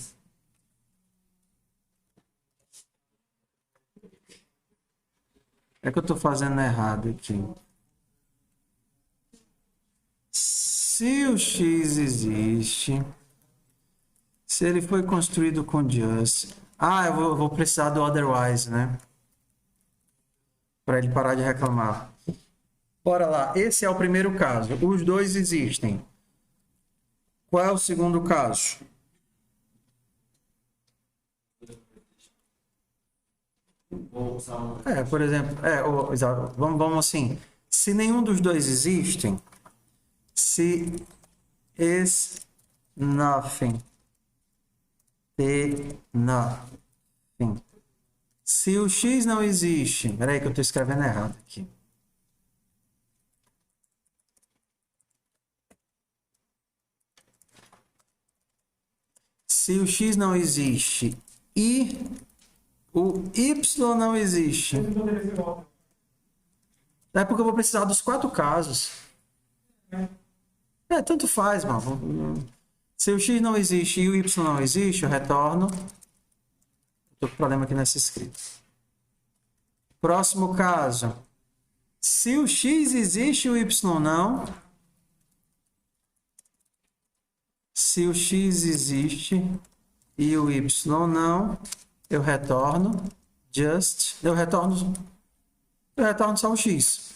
É que eu estou fazendo errado aqui. Se o x existe, se ele foi construído com just, eu vou precisar do otherwise, né? Para ele parar de reclamar. Bora lá, esse é o primeiro caso. Os dois existem. Qual é o segundo caso? Por exemplo, vamos assim. Se nenhum dos dois existem, se is nothing, the nothing. Se o x não existe, peraí que eu estou escrevendo errado aqui. Se o x não existe e o y não existe, é porque eu vou precisar dos 4 casos. Tanto faz, mano. Se o x não existe e o y não existe, eu retorno. Estou com problema aqui nessa escrita. Próximo caso. Se o x existe e o y não. Se o x existe e o y não, eu retorno just. Eu retorno só o x.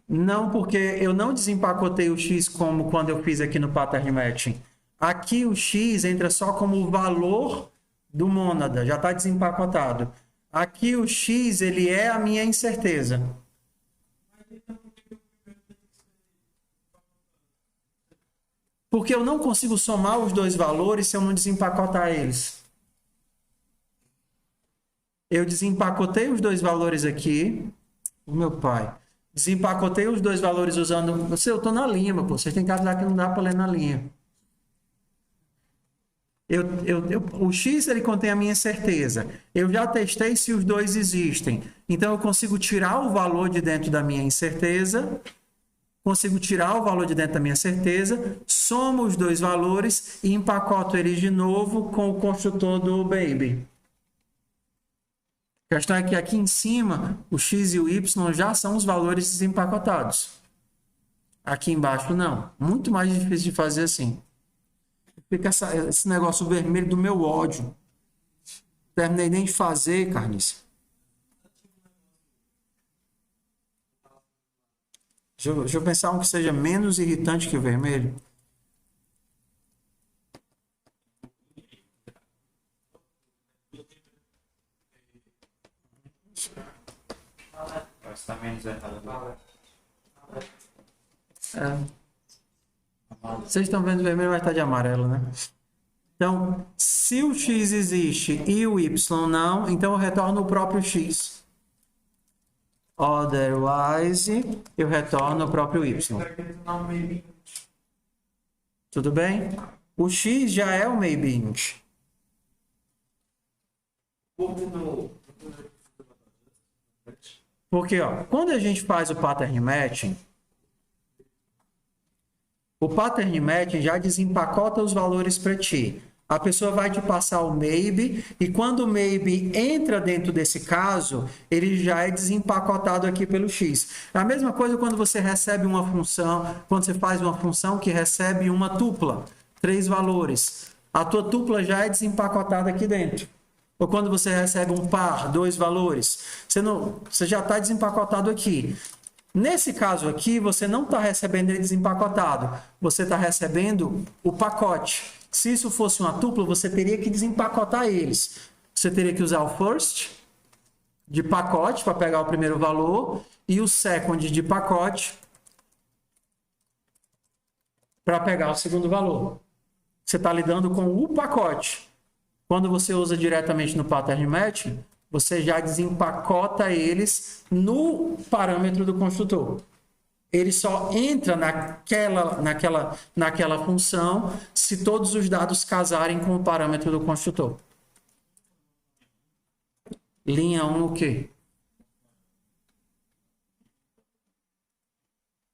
Não, porque eu não desempacotei o x como quando eu fiz aqui no pattern matching. Aqui o x entra só como o valor do mônada, já está desempacotado. Aqui o x ele é a minha incerteza. Porque eu não consigo somar os dois valores se eu não desempacotar eles. Eu desempacotei os dois valores aqui. O meu pai. Desempacotei os dois valores usando... Eu estou na linha, pô. Vocês têm que avisar que não dá para ler na linha. O x ele contém a minha certeza. Eu já testei se os dois existem. Então, eu consigo tirar o valor de dentro da minha incerteza. Consigo tirar o valor de dentro da minha certeza. Somo os dois valores e empacoto eles de novo com o construtor do baby. A questão é que aqui em cima, o x e o y já são os valores desempacotados. Aqui embaixo, não. Muito mais difícil de fazer assim. Fica esse negócio vermelho do meu ódio. Terminei nem de fazer, Carnice. Deixa eu pensar um que seja menos irritante que o vermelho. Está menos errado. Vocês estão vendo vermelho, vai estar de amarelo, né? Então, se o x existe e o y não, então eu retorno o próprio x. Otherwise, eu retorno o próprio y. Tudo bem? O x já é o maybe int. Porque, quando a gente faz o pattern matching, o pattern matching já desempacota os valores para ti. A pessoa vai te passar o maybe, e quando o maybe entra dentro desse caso, ele já é desempacotado aqui pelo x. É a mesma coisa quando você recebe uma função, quando você faz uma função que recebe uma tupla, 3 valores. A tua tupla já é desempacotada aqui dentro. Ou quando você recebe um par, 2 valores, você já está desempacotado aqui. Nesse caso aqui, você não está recebendo ele desempacotado, você está recebendo o pacote. Se isso fosse uma tupla, você teria que desempacotar eles. Você teria que usar o first de pacote para pegar o primeiro valor e o second de pacote para pegar o segundo valor. Você está lidando com o pacote. Quando você usa diretamente no pattern matching, você já desempacota eles no parâmetro do construtor. Ele só entra naquela função se todos os dados casarem com o parâmetro do construtor. Linha 1 o quê?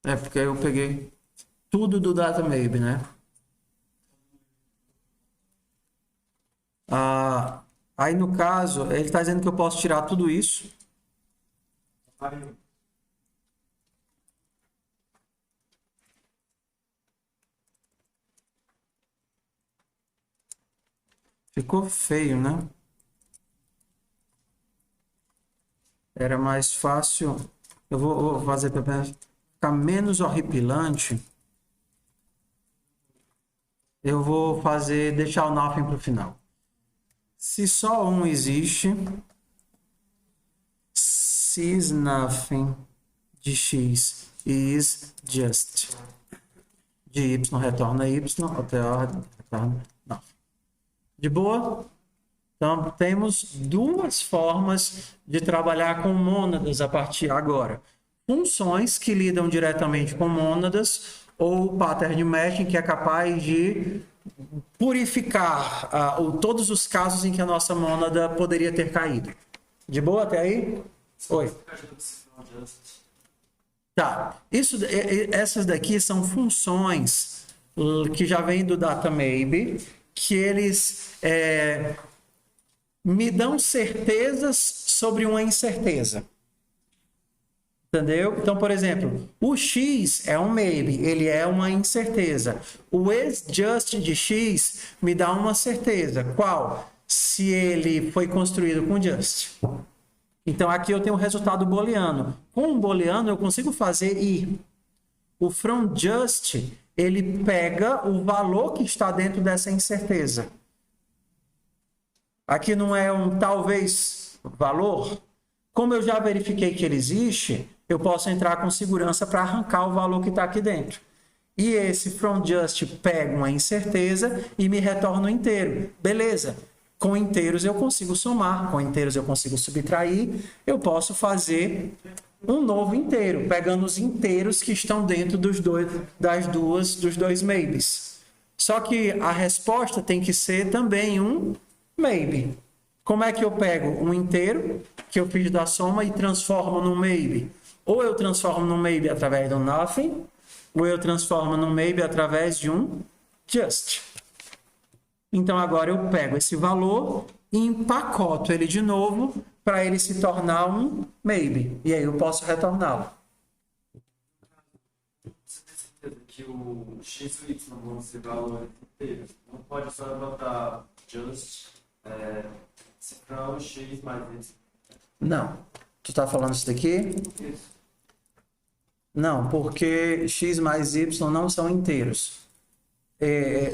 É porque eu peguei tudo do data maybe, né? Aí no caso, ele está dizendo que eu posso tirar tudo isso. Ficou feio, né? Era mais fácil. Eu vou fazer para ficar menos horripilante. Eu vou deixar o nothing para o final. Se só um existe, sys nothing de x is just. De y retorna y, retorna nothing. De boa? Então, temos duas formas de trabalhar com mônadas a partir agora. Funções que lidam diretamente com mônadas ou pattern matching, que é capaz de purificar todos os casos em que a nossa mônada poderia ter caído. De boa até aí? Oi. Tá. Essas daqui são funções que já vêm do data maybe, que eles me dão certezas sobre uma incerteza. Entendeu? Então, por exemplo, o x é um maybe, ele é uma incerteza. O is_just de x me dá uma certeza. Qual? Se ele foi construído com just. Então, aqui eu tenho o resultado booleano. Com o booleano, eu consigo fazer i. O from just, ele pega o valor que está dentro dessa incerteza. Aqui não é um talvez valor. Como eu já verifiquei que ele existe, eu posso entrar com segurança para arrancar o valor que está aqui dentro. E esse from just pega uma incerteza e me retorna um inteiro. Beleza. Com inteiros eu consigo somar, com inteiros eu consigo subtrair. Eu posso fazer um novo inteiro, pegando os inteiros que estão dentro dos dois maybes. Só que a resposta tem que ser também um maybe. Como é que eu pego um inteiro que eu fiz da soma e transformo num maybe? Ou eu transformo num maybe através do nothing, ou eu transformo num maybe através de um just. Então agora eu pego esse valor e empacoto ele de novo para ele se tornar um maybe. E aí eu posso retorná-lo. Você tem certeza que o x e o y vão ser valores inteiros? Não pode só botar just from x mais y. Não. Tu está falando isso daqui? Isso. Não, porque x mais y não são inteiros.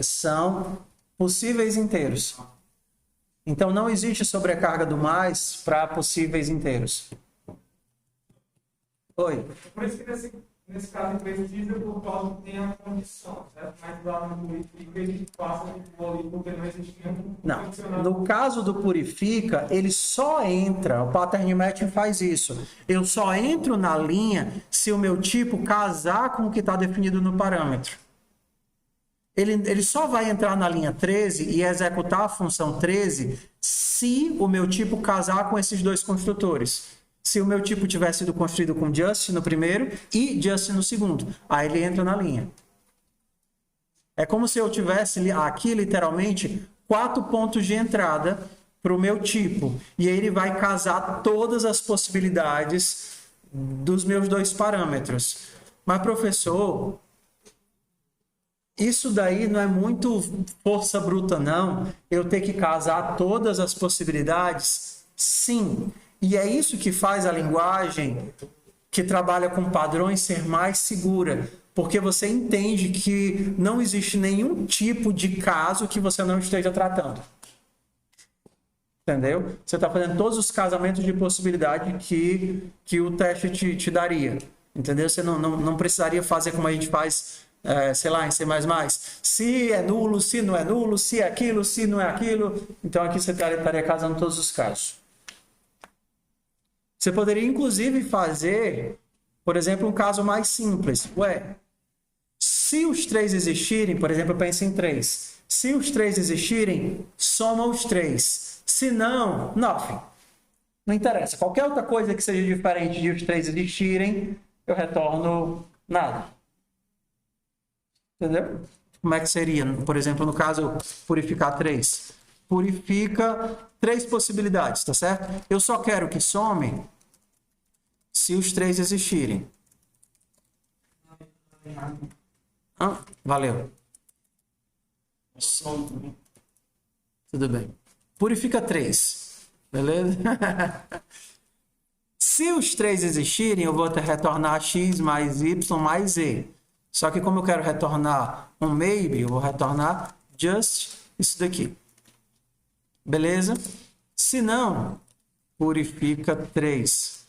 São possíveis inteiros. Então, não existe sobrecarga do mais para possíveis inteiros. Oi. Por isso que nesse caso precisa por causa que tem a condição, certo? Mas lá no purifica ele passa por ali porque não existe nenhum. Não. No caso do purifica, ele só entra, o pattern matching faz isso. Eu só entro na linha se o meu tipo casar com o que está definido no parâmetro. Ele só vai entrar na linha 13 e executar a função 13 se o meu tipo casar com esses dois construtores. Se o meu tipo tiver sido construído com just no primeiro e just no segundo. Aí ele entra na linha. É como se eu tivesse aqui, literalmente, 4 pontos de entrada para o meu tipo. E aí ele vai casar todas as possibilidades dos meus 2 parâmetros. Mas, professor, isso daí não é muito força bruta, não? Eu ter que casar todas as possibilidades? Sim. E é isso que faz a linguagem que trabalha com padrões ser mais segura. Porque você entende que não existe nenhum tipo de caso que você não esteja tratando. Entendeu? Você está fazendo todos os casamentos de possibilidade que o teste te daria. Entendeu? Você não precisaria fazer como a gente faz, sei lá, em C++. Se é nulo, se não é nulo, se é aquilo, se não é aquilo. Então aqui você estaria casando todos os casos. Você poderia, inclusive, fazer, por exemplo, um caso mais simples. Ué, se os 3 existirem, por exemplo, eu penso em 3. Se os 3 existirem, soma os 3. Se não, nothing. Não interessa. Qualquer outra coisa que seja diferente de os 3 existirem, eu retorno nada. Entendeu? Como é que seria? Por exemplo, no caso, purificar 3. Purifica 3 possibilidades, tá certo? Eu só quero que some se os 3 existirem. Valeu. Tudo bem. Purifica 3. Beleza? Se os 3 existirem, eu vou retornar x mais y mais z. Só que como eu quero retornar um maybe, eu vou retornar just isso daqui. Beleza? Se não, purifica 3.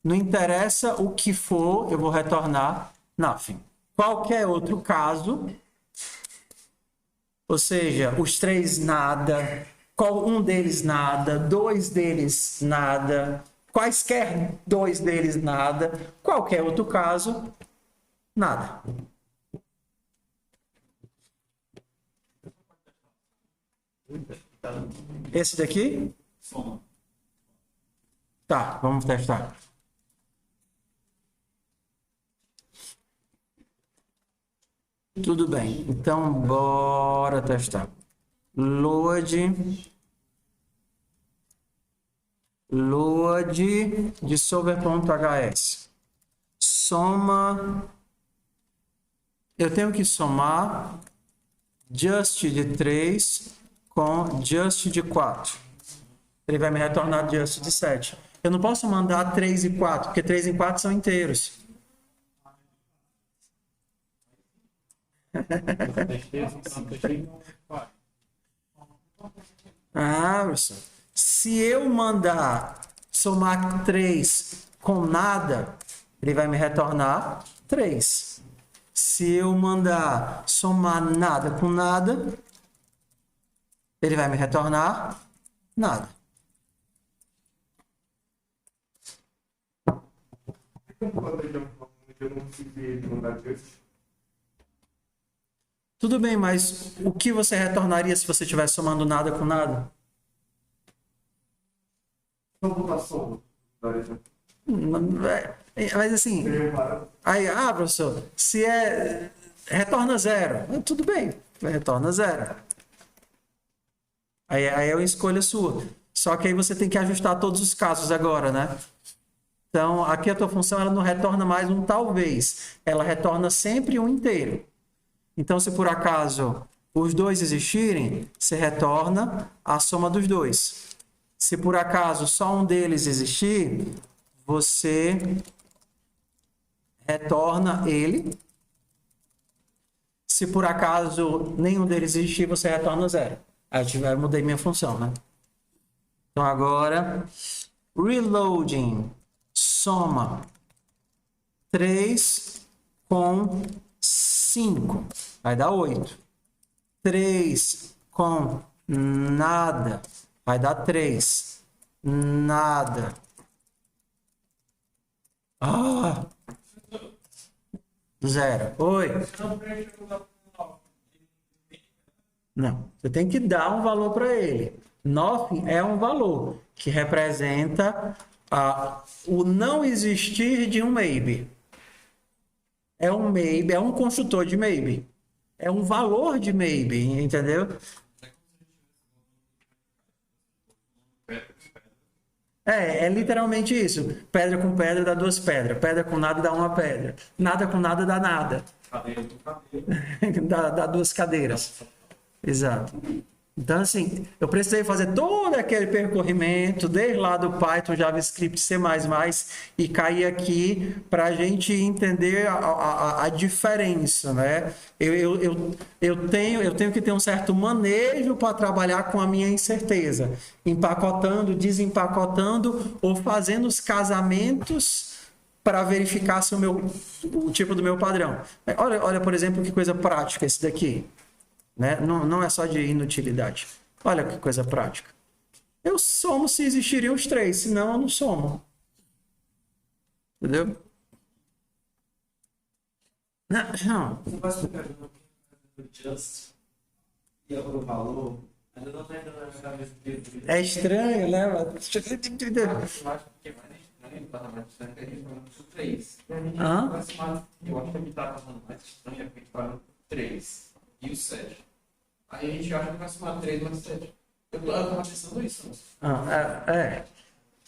Não interessa o que for, eu vou retornar nothing. Qualquer outro caso, ou seja, os 3 nada, um deles nada, 2 deles nada, quaisquer 2 deles nada, qualquer outro caso, nada. Esse daqui? Tá, vamos testar. Tudo bem, então bora testar. Load de solver.hs. Soma. Eu tenho que somar just de 3 com just de 4. Ele vai me retornar just de 7. Eu não posso mandar 3 e 4, porque 3 e 4 são inteiros. Professor. Se eu mandar somar 3 com nada, ele vai me retornar 3. Se eu mandar somar nada com nada, ele vai me retornar nada. Tudo bem, mas o que você retornaria se você estivesse somando nada com nada? Mas assim, aí, professor, se é retorna 0, tudo bem, retorna 0. Aí é uma escolha sua. Só que aí você tem que ajustar todos os casos agora, né? Então, aqui a tua função ela não retorna mais um talvez, ela retorna sempre um inteiro. Então, se por acaso os 2 existirem, você retorna a soma dos 2. Se por acaso só um deles existir, você retorna ele. Se por acaso nenhum deles existir, você retorna 0. Aí eu mudei minha função, né? Então agora, reloading, soma 3 com 5, vai dar 8. 3 com nada, vai dar 3. Nada. Ah! 0. Oi. Não, você tem que dar um valor para ele. Nothing é um valor que representa o não existir de um maybe. É um maybe, é um construtor de maybe. É um valor de maybe, entendeu? É literalmente isso. Pedra com pedra dá duas pedras. Pedra com nada dá uma pedra. Nada com nada dá nada. Cadeira com cadeira. Dá duas cadeiras. Exato. Então, assim, eu precisei fazer todo aquele percorrimento, desde lá do Python, JavaScript, C++, e cair aqui para a gente entender a diferença, né? Eu tenho que ter um certo manejo para trabalhar com a minha incerteza, empacotando, desempacotando ou fazendo os casamentos para verificar se o tipo do meu padrão. Olha, por exemplo, que coisa prática esse daqui. Né? Não é só de inutilidade. Olha que coisa prática. Eu somo se existiriam os três, senão eu não somo. Entendeu? Não. Você vai explicar no just e o valor? Ainda não está entrando na minha cabeça dele. É estranho, né? Eu acho que é mais estranho, está mais estranho que a gente falando do 3. Eu acho que a gente está passando mais estranho é porque a gente fala 3 e o 7. Aí a gente acha que vai somar 3 mais 7. Eu estava pensando isso.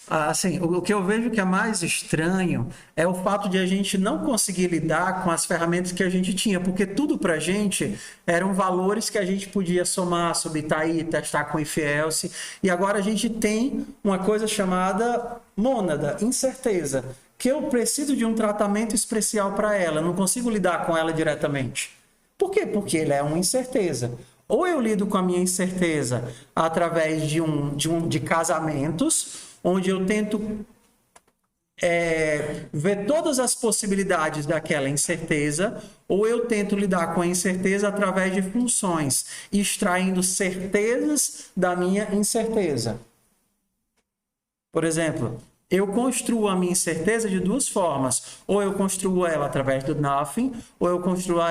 Assim, o que eu vejo que é mais estranho é o fato de a gente não conseguir lidar com as ferramentas que a gente tinha, porque tudo pra gente eram valores que a gente podia somar, subtrair, testar com if else, e agora a gente tem uma coisa chamada mônada, incerteza, que eu preciso de um tratamento especial para ela, não consigo lidar com ela diretamente. Por quê? Porque ele é uma incerteza. Ou eu lido com a minha incerteza através de casamentos, onde eu tento ver todas as possibilidades daquela incerteza, ou eu tento lidar com a incerteza através de funções, extraindo certezas da minha incerteza. Por exemplo, eu construo a minha incerteza de duas formas. Ou eu construo ela através do nothing, ou eu construo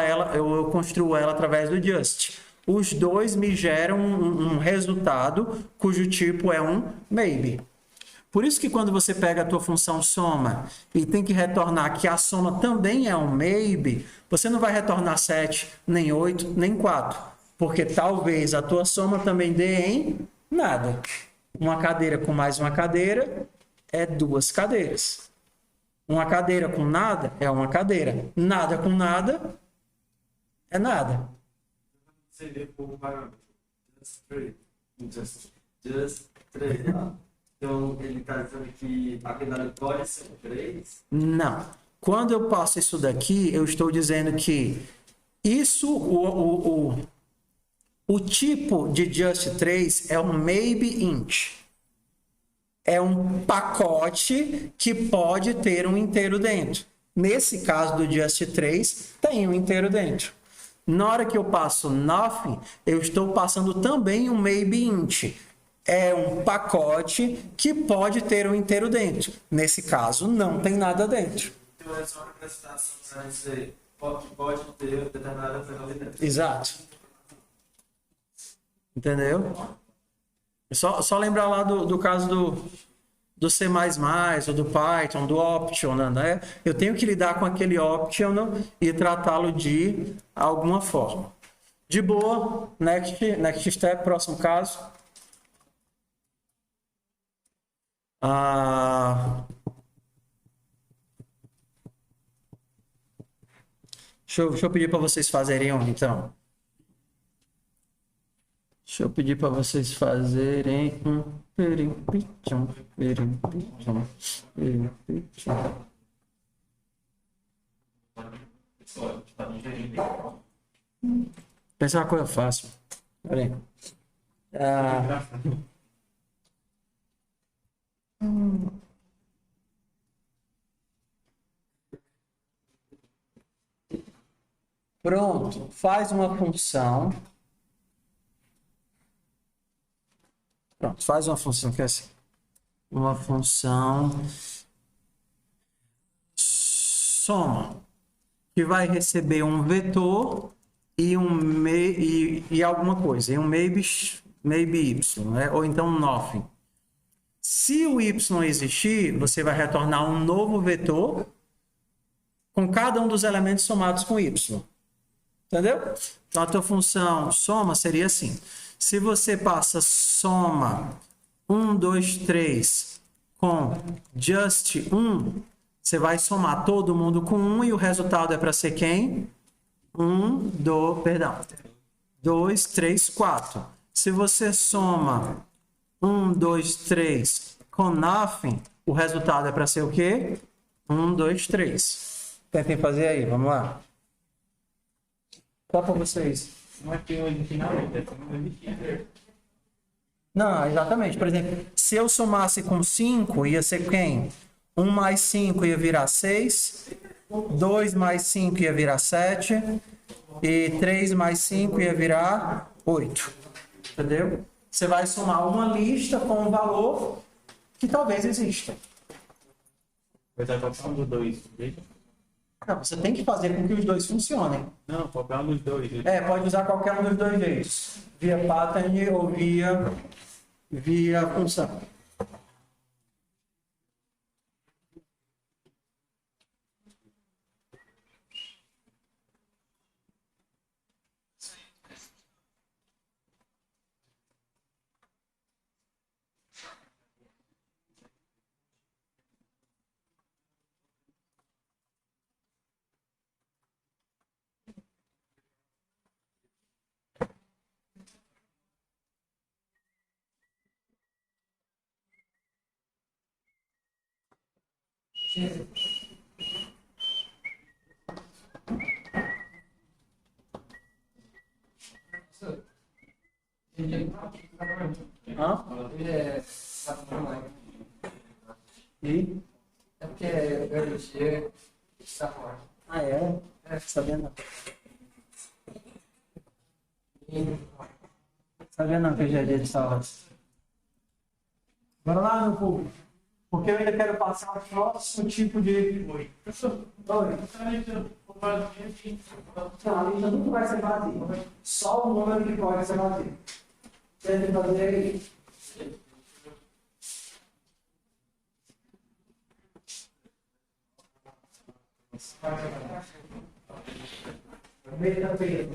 ela através do just. Os dois me geram um resultado cujo tipo é um maybe. Por isso que quando você pega a tua função soma e tem que retornar que a soma também é um maybe, você não vai retornar 7, nem 8, nem 4. Porque talvez a tua soma também dê em nada. Uma cadeira com mais uma cadeira é duas cadeiras. Uma cadeira com nada é uma cadeira. Nada com nada é nada. Você vê por parâmetro. Just 3. Então, ele está dizendo que a quantidade pode ser 3? Não. Quando eu passo isso daqui, eu estou dizendo que isso, o tipo de just 3 é um maybe int. É um pacote que pode ter um inteiro dentro. Nesse caso do just 3, tem um inteiro dentro. Na hora que eu passo nothing, eu estou passando também um maybe int. É um pacote que pode ter um inteiro dentro. Nesse caso, não tem nada dentro. Então é só uma prestação para dizer pode ter determinada finalidade. Exato. Entendeu? Só lembrar lá do caso do C++, ou do Python, do optional, né? Eu tenho que lidar com aquele optional e tratá-lo de alguma forma. De boa, next step, próximo caso. Deixa eu pedir para vocês fazerem um, então. Deixa eu pedir para vocês fazerem um. Pensa uma coisa fácil. Olha aí. Pronto, faz uma função. Pronto, faz uma função que é assim. Uma função soma, que vai receber um vetor e alguma coisa, e um maybe y, né? Ou então um nothing. Se o y existir, você vai retornar um novo vetor com cada um dos elementos somados com y. Entendeu? Então a tua função soma seria assim. Se você passa soma 1, 2, 3 com just 1, você vai somar todo mundo com 1 e o resultado é para ser quem? 2, 3, 4. Se você soma 1, 2, 3 com nothing, o resultado é para ser o quê? 1, 2, 3. Tentem fazer aí, vamos lá. Só para vocês. Não é que hoje finalmente, é que Não, exatamente. Por exemplo, se eu somasse com 5, ia ser quem? 1 mais 5 ia virar 6. 2 mais 5 ia virar 7. E 3 mais 5 ia virar 8. Entendeu? Você vai somar uma lista com um valor que talvez exista. vai dar qualquer um dos dois. Não, você tem que fazer com que os dois funcionem. Não, qualquer um dos dois. Pode usar qualquer um dos dois jeitos. Via pattern ou via função. Hã? E? É porque biologia está fora. Ah, é? Sabendo não. Sabendo não que hoje é dia de salas. Bora lá, meu povo. Porque eu ainda quero passar o próximo tipo de... Oi. Não, a lista nunca vai ser vazia. Só o número que pode ser vazio. Tente fazer aí. Aproveita bem.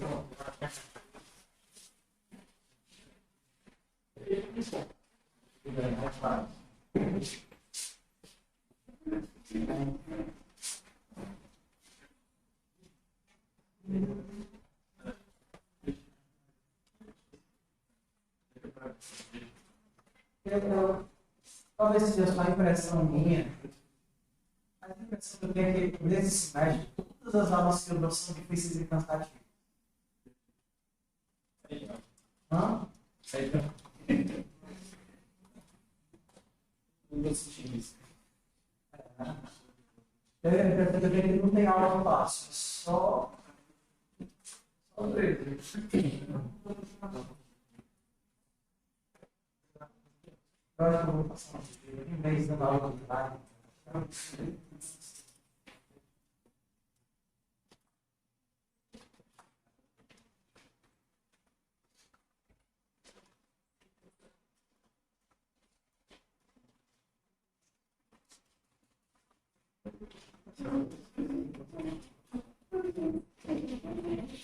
Talvez seja só impressão minha, mas a impressão que eu tenho é que nesse semestre, todas as aulas que eu dou são difíceis e cansativas. Hã? Não tô sentindo isso. Eu tenho que não tem aula fácil, só treino. Eu acho que eu vou passar um mês dando aula de live.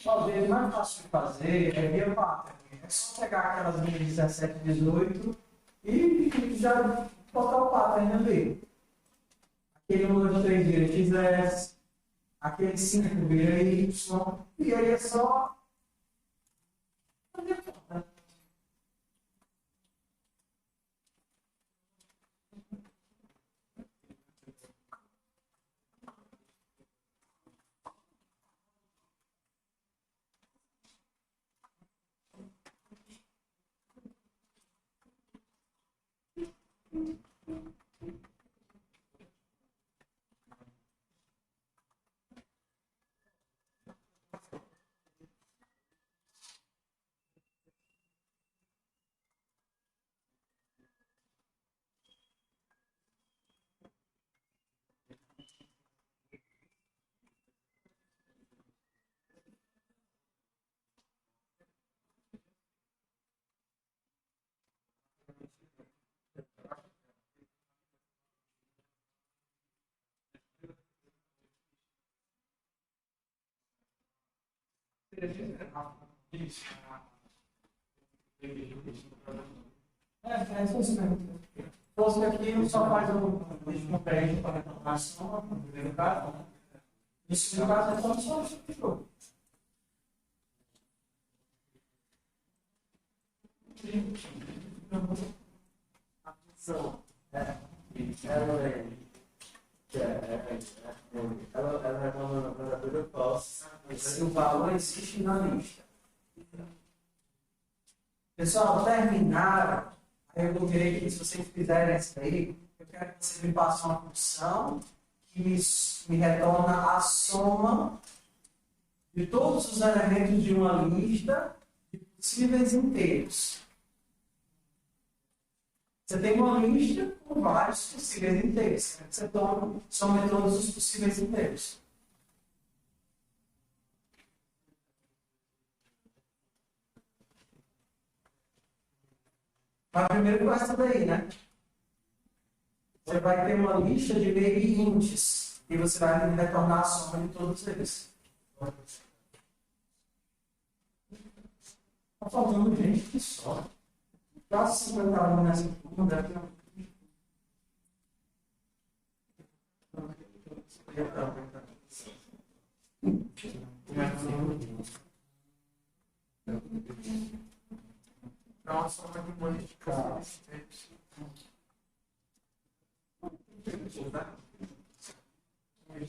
Talvez mais fácil de fazer é via pattern. É só pegar aquelas linhas 17 e 18 e já botar o pattern ali. Aquele 1, 2, 3 vira XS, aquele 5 vira Y, e aí é só fazer a conta. É isso mesmo. Fosse aqui, só faz um compêndio para retornar a soma, no primeiro caso, né? No segundo caso, é só substituir. Ela é uma verdadeira falsa. Se o valor existe na lista. Pessoal, terminaram. Aí eu vou querer que, se vocês fizerem isso aí, eu quero que vocês me passem uma função que me retorna a soma de todos os elementos de uma lista de possíveis inteiros. Você tem uma lista com vários possíveis inteiros. Você soma todos os possíveis inteiros. Mas primeiro com essa daí, né? Você vai ter uma lista de meirintes e você vai retornar a soma de todos eles. Está faltando gente que só. Quase 50 alunos nessa turma, deve ter Nossa, uma de modificação. Não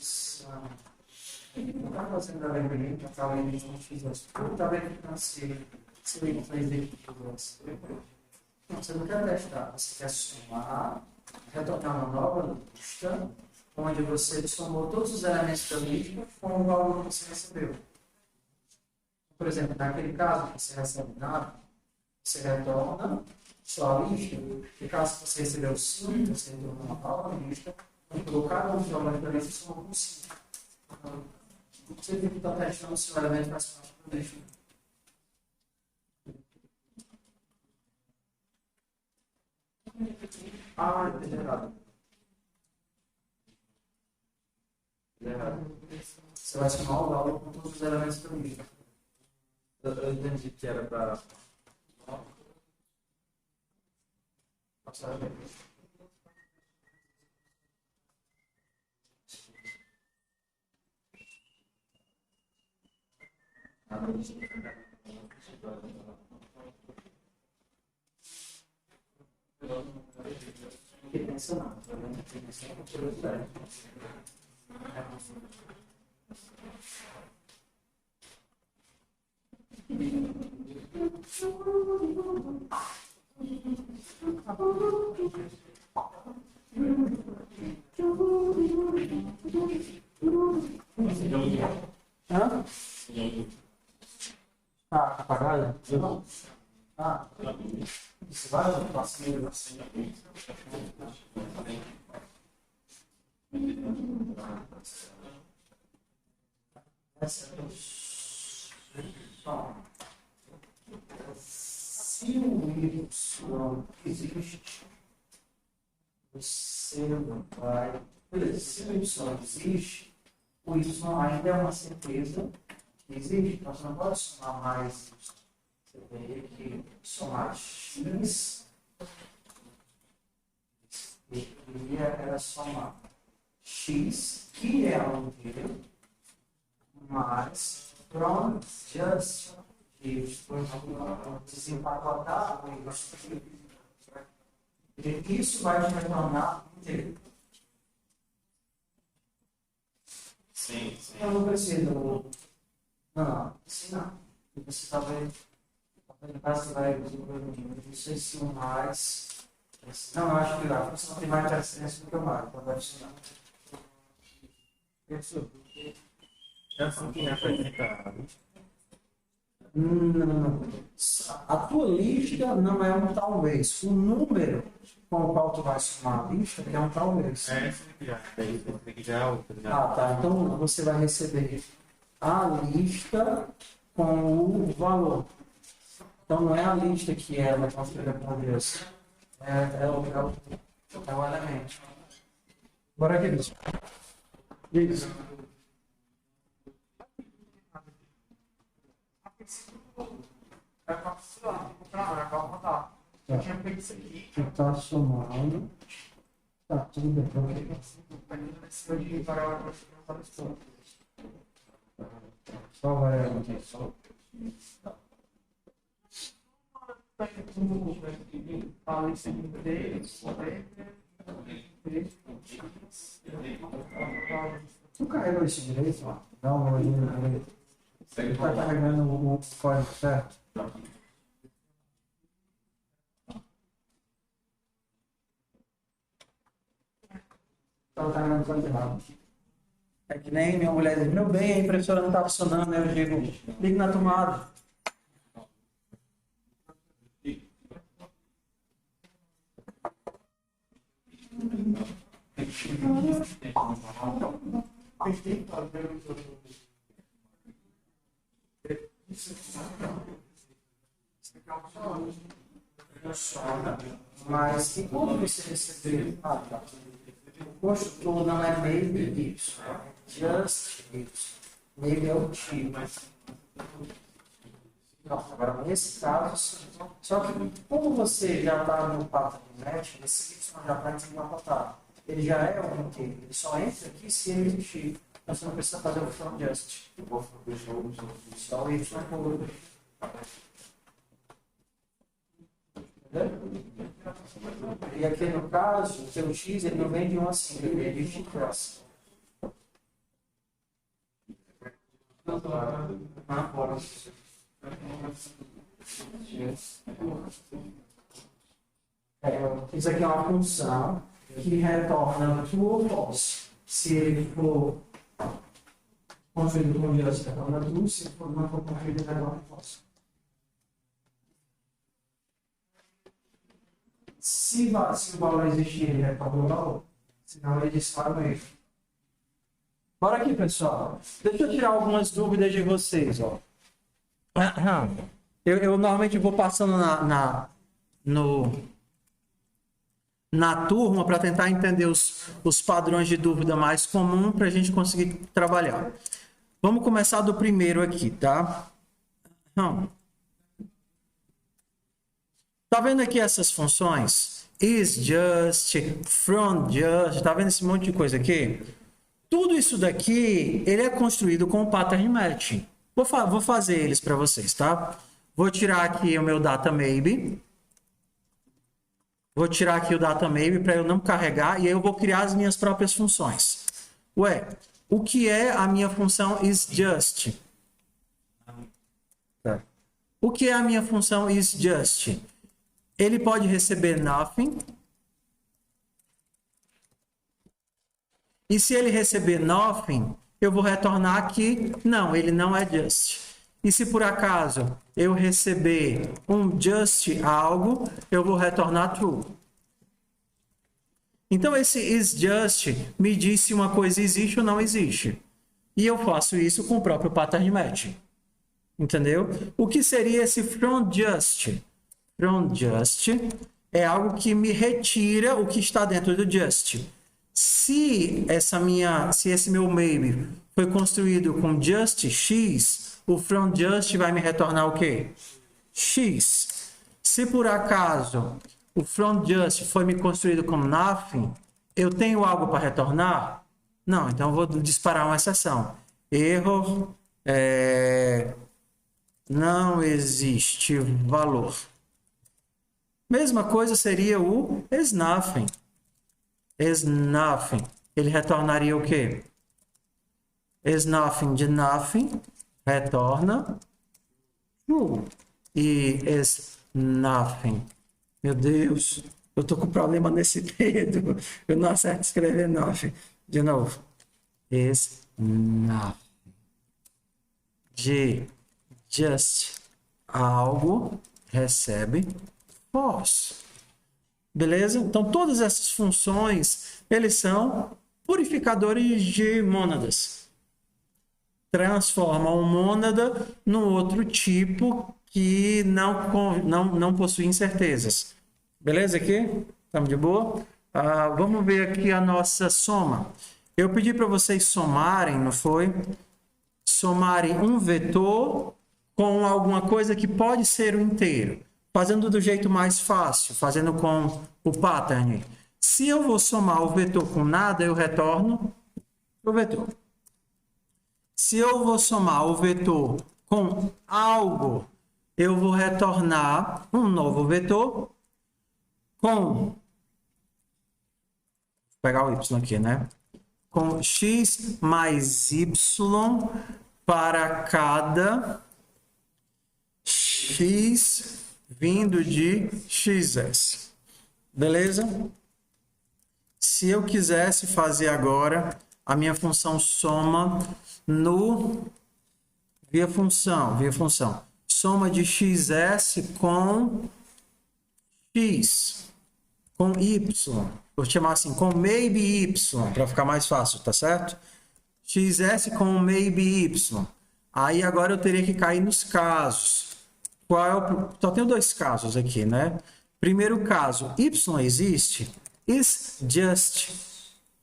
está fazendo a lembrança, já estava em isso. Eu estava verificando se ele fez isso. Não, você não quer testar, você quer somar, retornar uma nova lista, onde você somou todos os elementos da lista com o valor que você recebeu. Por exemplo, naquele caso que você recebe nada, você retorna sua lista, e caso você recebeu 5, você retorna uma nova lista, e colocar um valor da lista somou com 5. Então, você tem que estar testando se o elemento faz parte da lista. Ah, entendi errado. Você vai somar o valor com todos os elementos da lista. Eu entendi que era para. Fiquei pensando, fiquei pensando com curiosidade. Hã? Ah, apagada? Não. Ah, isso vai no próximo. Se o Y existe, você vai. Beleza, se o Y existe, o Y ainda é uma certeza que existe. Então você não pode somar mais. Você teria que somar X. E era somar X, que é um inteiro, mais from just desempacotar isso vai te retornar inteiro. Sim, sim. Eu não preciso. Não, ensinar. Você está vendo? Você vai não sei se um mais. Não, eu acho que a função tem mais interessante do que o mais. Então vai ensinar. Isso. É assim que é apresentado. Não. A tua lista não é um talvez. O número com o qual tu vai somar a lista é um talvez. É, daí tem que já outra. Ah, tá. Então você vai receber a lista com o valor. Então não é a lista que ela construída por Deus. É o elemento. Bora aqui, bicho. Isso. É para funcionar, é para rodar. Eu tinha feito isso aqui. Tu tá somando. Tá, tudo bem. Só vai. Tu carregou isso direito, ó? Dá uma olhadinha direito. Você tá carregando o código certo? Então tá carregando o código errado. É que nem minha mulher diz, meu bem, a impressora não tá funcionando, né? Eu digo, ligue na tomada. Mas e quando você receber o construtor não é maybe isso, é just isso. Maybe é o tipo. Não, agora nesse caso, só que como você já está no pato de match, esse Y já está desempatado. Ele já é o inteiro. Ele só entra aqui se ele existir. Então você não precisa fazer o from just. Só o Y por e aqui no caso, o seu X ele não vem de 1 a 5, ele vem de X cross. Isso aqui é uma função que retorna true ou false. Se ele for construído com just, retorna true. Se for não for construído, retorna false. Se o valor existir, ele retorna o valor. Senão ele dispara o erro. Bora aqui, pessoal. Deixa eu tirar algumas dúvidas de vocês, ó. Eu normalmente vou passando na turma para tentar entender os padrões de dúvida mais comum para a gente conseguir trabalhar. Vamos começar do primeiro aqui, tá? Tá vendo aqui essas funções? Is just, from just, tá vendo esse monte de coisa aqui? Tudo isso daqui, ele é construído com o pattern matching. Vou fazer eles para vocês, tá? Vou tirar aqui o meu data maybe. Vou tirar aqui o data maybe para eu não carregar e aí eu vou criar as minhas próprias funções. Ué, o que é a minha função is just? Tá. O que é a minha função is just? Ele pode receber nothing. E se ele receber nothing, eu vou retornar aqui, não, ele não é just. E se por acaso eu receber um just algo, eu vou retornar true. Então esse is just me diz se uma coisa existe ou não existe. E eu faço isso com o próprio pattern matching. Entendeu? O que seria esse from just? From just é algo que me retira o que está dentro do just. Se esse meu maybe foi construído com just x, o from just vai me retornar o quê? X. Se por acaso o from just foi me construído com nothing, eu tenho algo para retornar? Não, então eu vou disparar uma exceção. Error, não existe valor. Mesma coisa seria o is nothing. Is nothing. Ele retornaria o quê? Is nothing de nothing retorna true. E is nothing. Meu Deus, eu tô com problema nesse dedo. Eu não acerto escrever nothing. De novo. Is nothing. De just algo recebe false. Beleza? Então, todas essas funções, eles são purificadores de mônadas. Transformam o mônada num outro tipo que não possui incertezas. Beleza aqui? Estamos de boa? Vamos ver aqui a nossa soma. Eu pedi para vocês somarem, não foi? Somarem um vetor com alguma coisa que pode ser um inteiro. Fazendo do jeito mais fácil, fazendo com o pattern. Se eu vou somar o vetor com nada, eu retorno o vetor. Se eu vou somar o vetor com algo, eu vou retornar um novo vetor com... Vou pegar o y aqui, né? Com x mais y para cada x vindo de xs. Beleza? Se eu quisesse fazer agora a minha função soma via função. Soma de xs com x, com y. Vou chamar assim, com maybe y, para ficar mais fácil, tá certo? XS com maybe y. Aí agora eu teria que cair nos casos. Só tenho dois casos aqui, né? Primeiro caso, y existe? Is just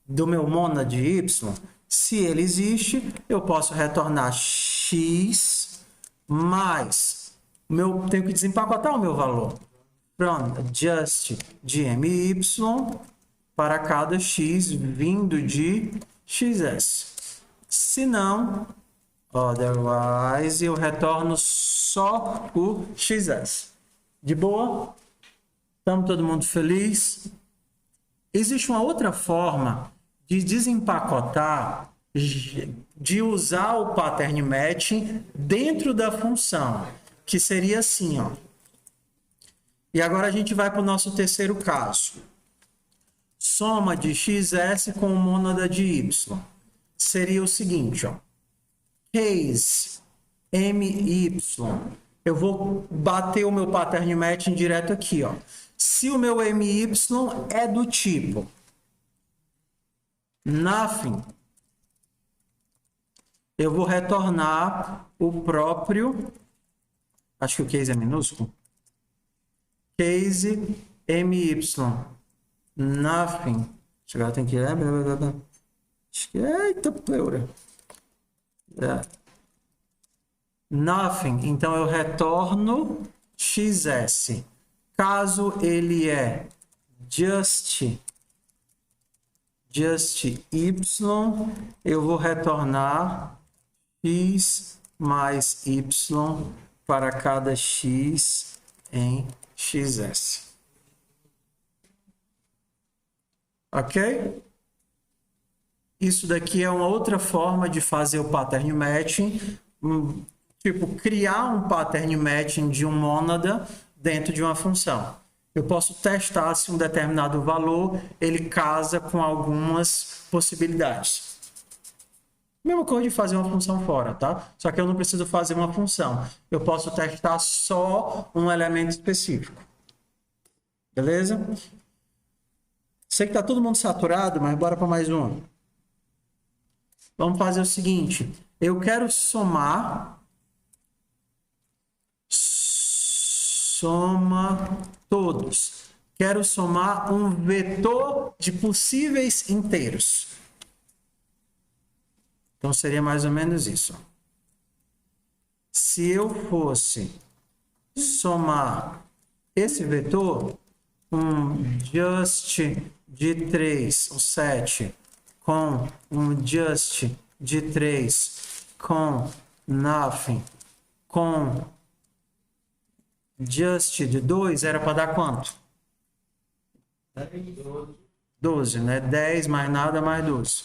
do meu monad de y. Se ele existe, eu posso retornar x mais... tenho que desempacotar o meu valor. From just de my para cada x vindo de xs. Se não, otherwise, eu retorno só o xs. De boa? Estamos todo mundo feliz? Existe uma outra forma de desempacotar, de usar o pattern matching dentro da função, que seria assim, ó. E agora a gente vai para o nosso terceiro caso. Soma de xs com mônada de y. Seria o seguinte, ó. Case my. Eu vou bater o meu pattern matching direto aqui, ó. Se o meu my é do tipo nothing, eu vou retornar o próprio... Acho que o case é minúsculo. Case my. Nothing. Agora tem que... Acho que... Eita, pleura. Nothing. Então, eu retorno xs. Caso ele é just y, eu vou retornar x mais y para cada x em xs. Ok? Isso daqui é uma outra forma de fazer o pattern matching, tipo, criar um pattern matching de um mônada dentro de uma função. Eu posso testar se um determinado valor ele casa com algumas possibilidades. Mesma coisa de fazer uma função fora, tá? Só que eu não preciso fazer uma função. Eu posso testar só um elemento específico. Beleza? Sei que tá todo mundo saturado, mas bora para mais um. Vamos fazer o seguinte. Eu quero somar... Soma todos. Quero somar um vetor de possíveis inteiros. Então, seria mais ou menos isso. Se eu fosse somar esse vetor, um just de 3, o 7, com um just de 3, com nothing, com just de 2, era para dar quanto? 12, né? 10 mais nada, mais 12.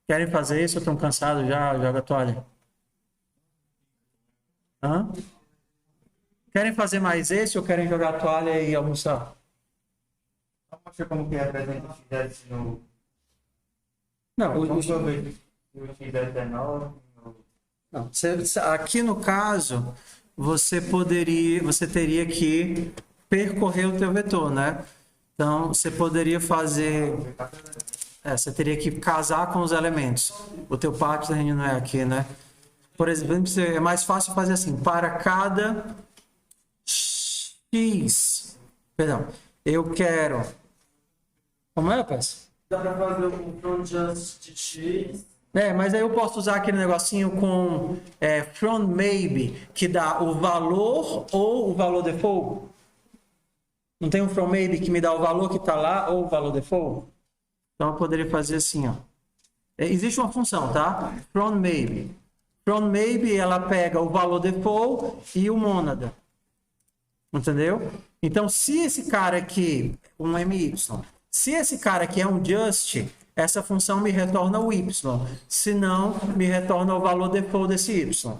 Querem fazer isso ou estão cansados já? Joga a toalha. Hã? Querem fazer mais esse ou querem jogar a toalha e almoçar? Vamos mostrar como que representa o x no... Não, o x é 9... Não, aqui no caso, você teria que percorrer o teu vetor, né? Então, você poderia fazer... você teria que casar com os elementos. O teu pattern não é aqui, né? Por exemplo, é mais fácil fazer assim. Para cada x... Perdão. Eu quero... Como é, peça? Dá para fazer o from just de x Mas aí eu posso usar aquele negocinho com from maybe, que dá o valor ou o valor default. Não tem um from maybe que me dá o valor que está lá ou o valor default? Então eu poderia fazer assim, ó. Existe uma função, tá? From maybe. From maybe ela pega o valor default e o monada. Entendeu? Então se esse cara aqui, um MY, se esse cara aqui é um just, essa função me retorna o Y. Se não, me retorna o valor default desse Y.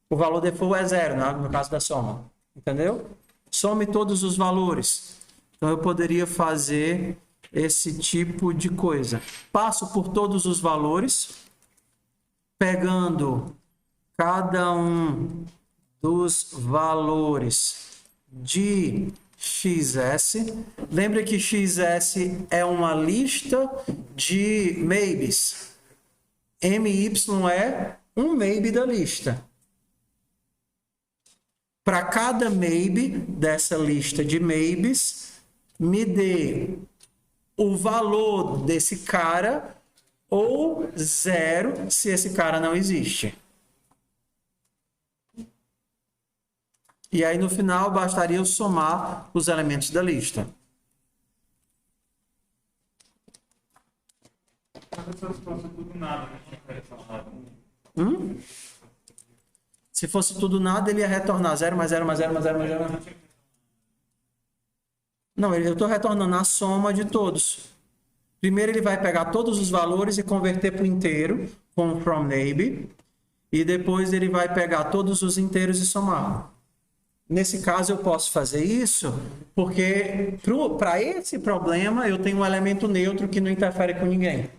O valor default é 0, no caso da soma. Entendeu? Some todos os valores. Então eu poderia fazer esse tipo de coisa. Passo por todos os valores, pegando cada um dos valores de XS. Lembra que XS é uma lista de maybes. MY é um maybe da lista. Para cada maybe dessa lista de maybes, me dê o valor desse cara ou 0 se esse cara não existe. E aí no final bastaria eu somar os elementos da lista. Se fosse tudo nada, ele ia retornar 0 mais 0 mais 0 mais 0 mais 0. Não, eu estou retornando a soma de todos. Primeiro ele vai pegar todos os valores e converter para o inteiro, com from maybe. E depois ele vai pegar todos os inteiros e somar. Nesse caso eu posso fazer isso porque para esse problema eu tenho um elemento neutro que não interfere com ninguém.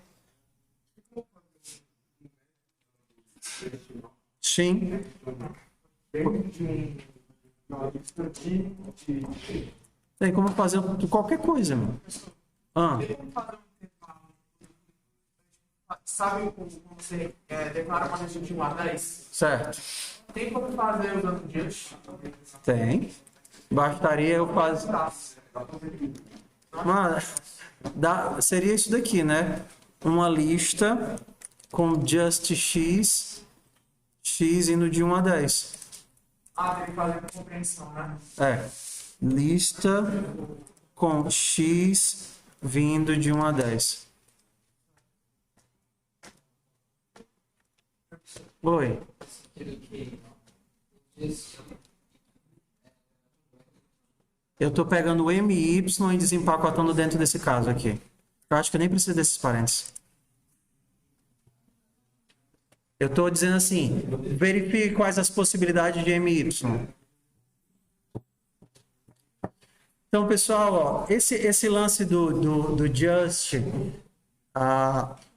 Sim. Tem como fazer qualquer coisa, meu. Sabe como você declara uma lista de 1 a 10? Certo. Tem como fazer usando just? Tem. Bastaria eu fazer. Seria isso daqui, né? Uma lista com just x indo de 1 a 10. Tem que fazer com compreensão, né? Lista com x vindo de 1 a 10. Oi. Eu estou pegando o MY e desempacotando dentro desse caso aqui. Eu acho que eu nem preciso desses parênteses. Eu estou dizendo assim, verifique quais as possibilidades de MY. Então, pessoal, ó, esse lance do just,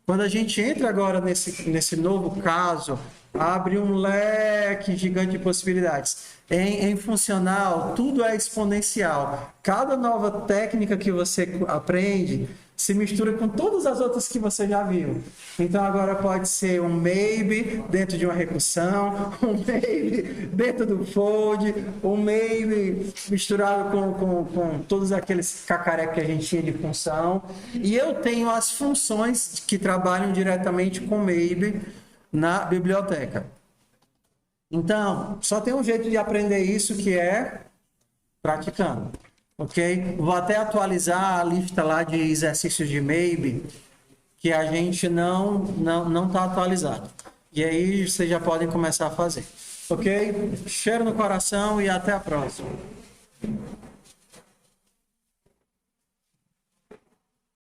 quando a gente entra agora nesse novo caso, abre um leque gigante de possibilidades. Em funcional, tudo é exponencial. Cada nova técnica que você aprende se mistura com todas as outras que você já viu. Então, agora pode ser um maybe dentro de uma recursão, um maybe dentro do fold, um maybe misturado com todos aqueles cacarecos que a gente tinha de função. E eu tenho as funções que trabalham diretamente com maybe na biblioteca. Então, só tem um jeito de aprender isso, que é praticando. Ok? Vou até atualizar a lista lá de exercícios de maybe, que a gente não está atualizado. E aí vocês já podem começar a fazer. Ok? Cheiro no coração e até a próxima.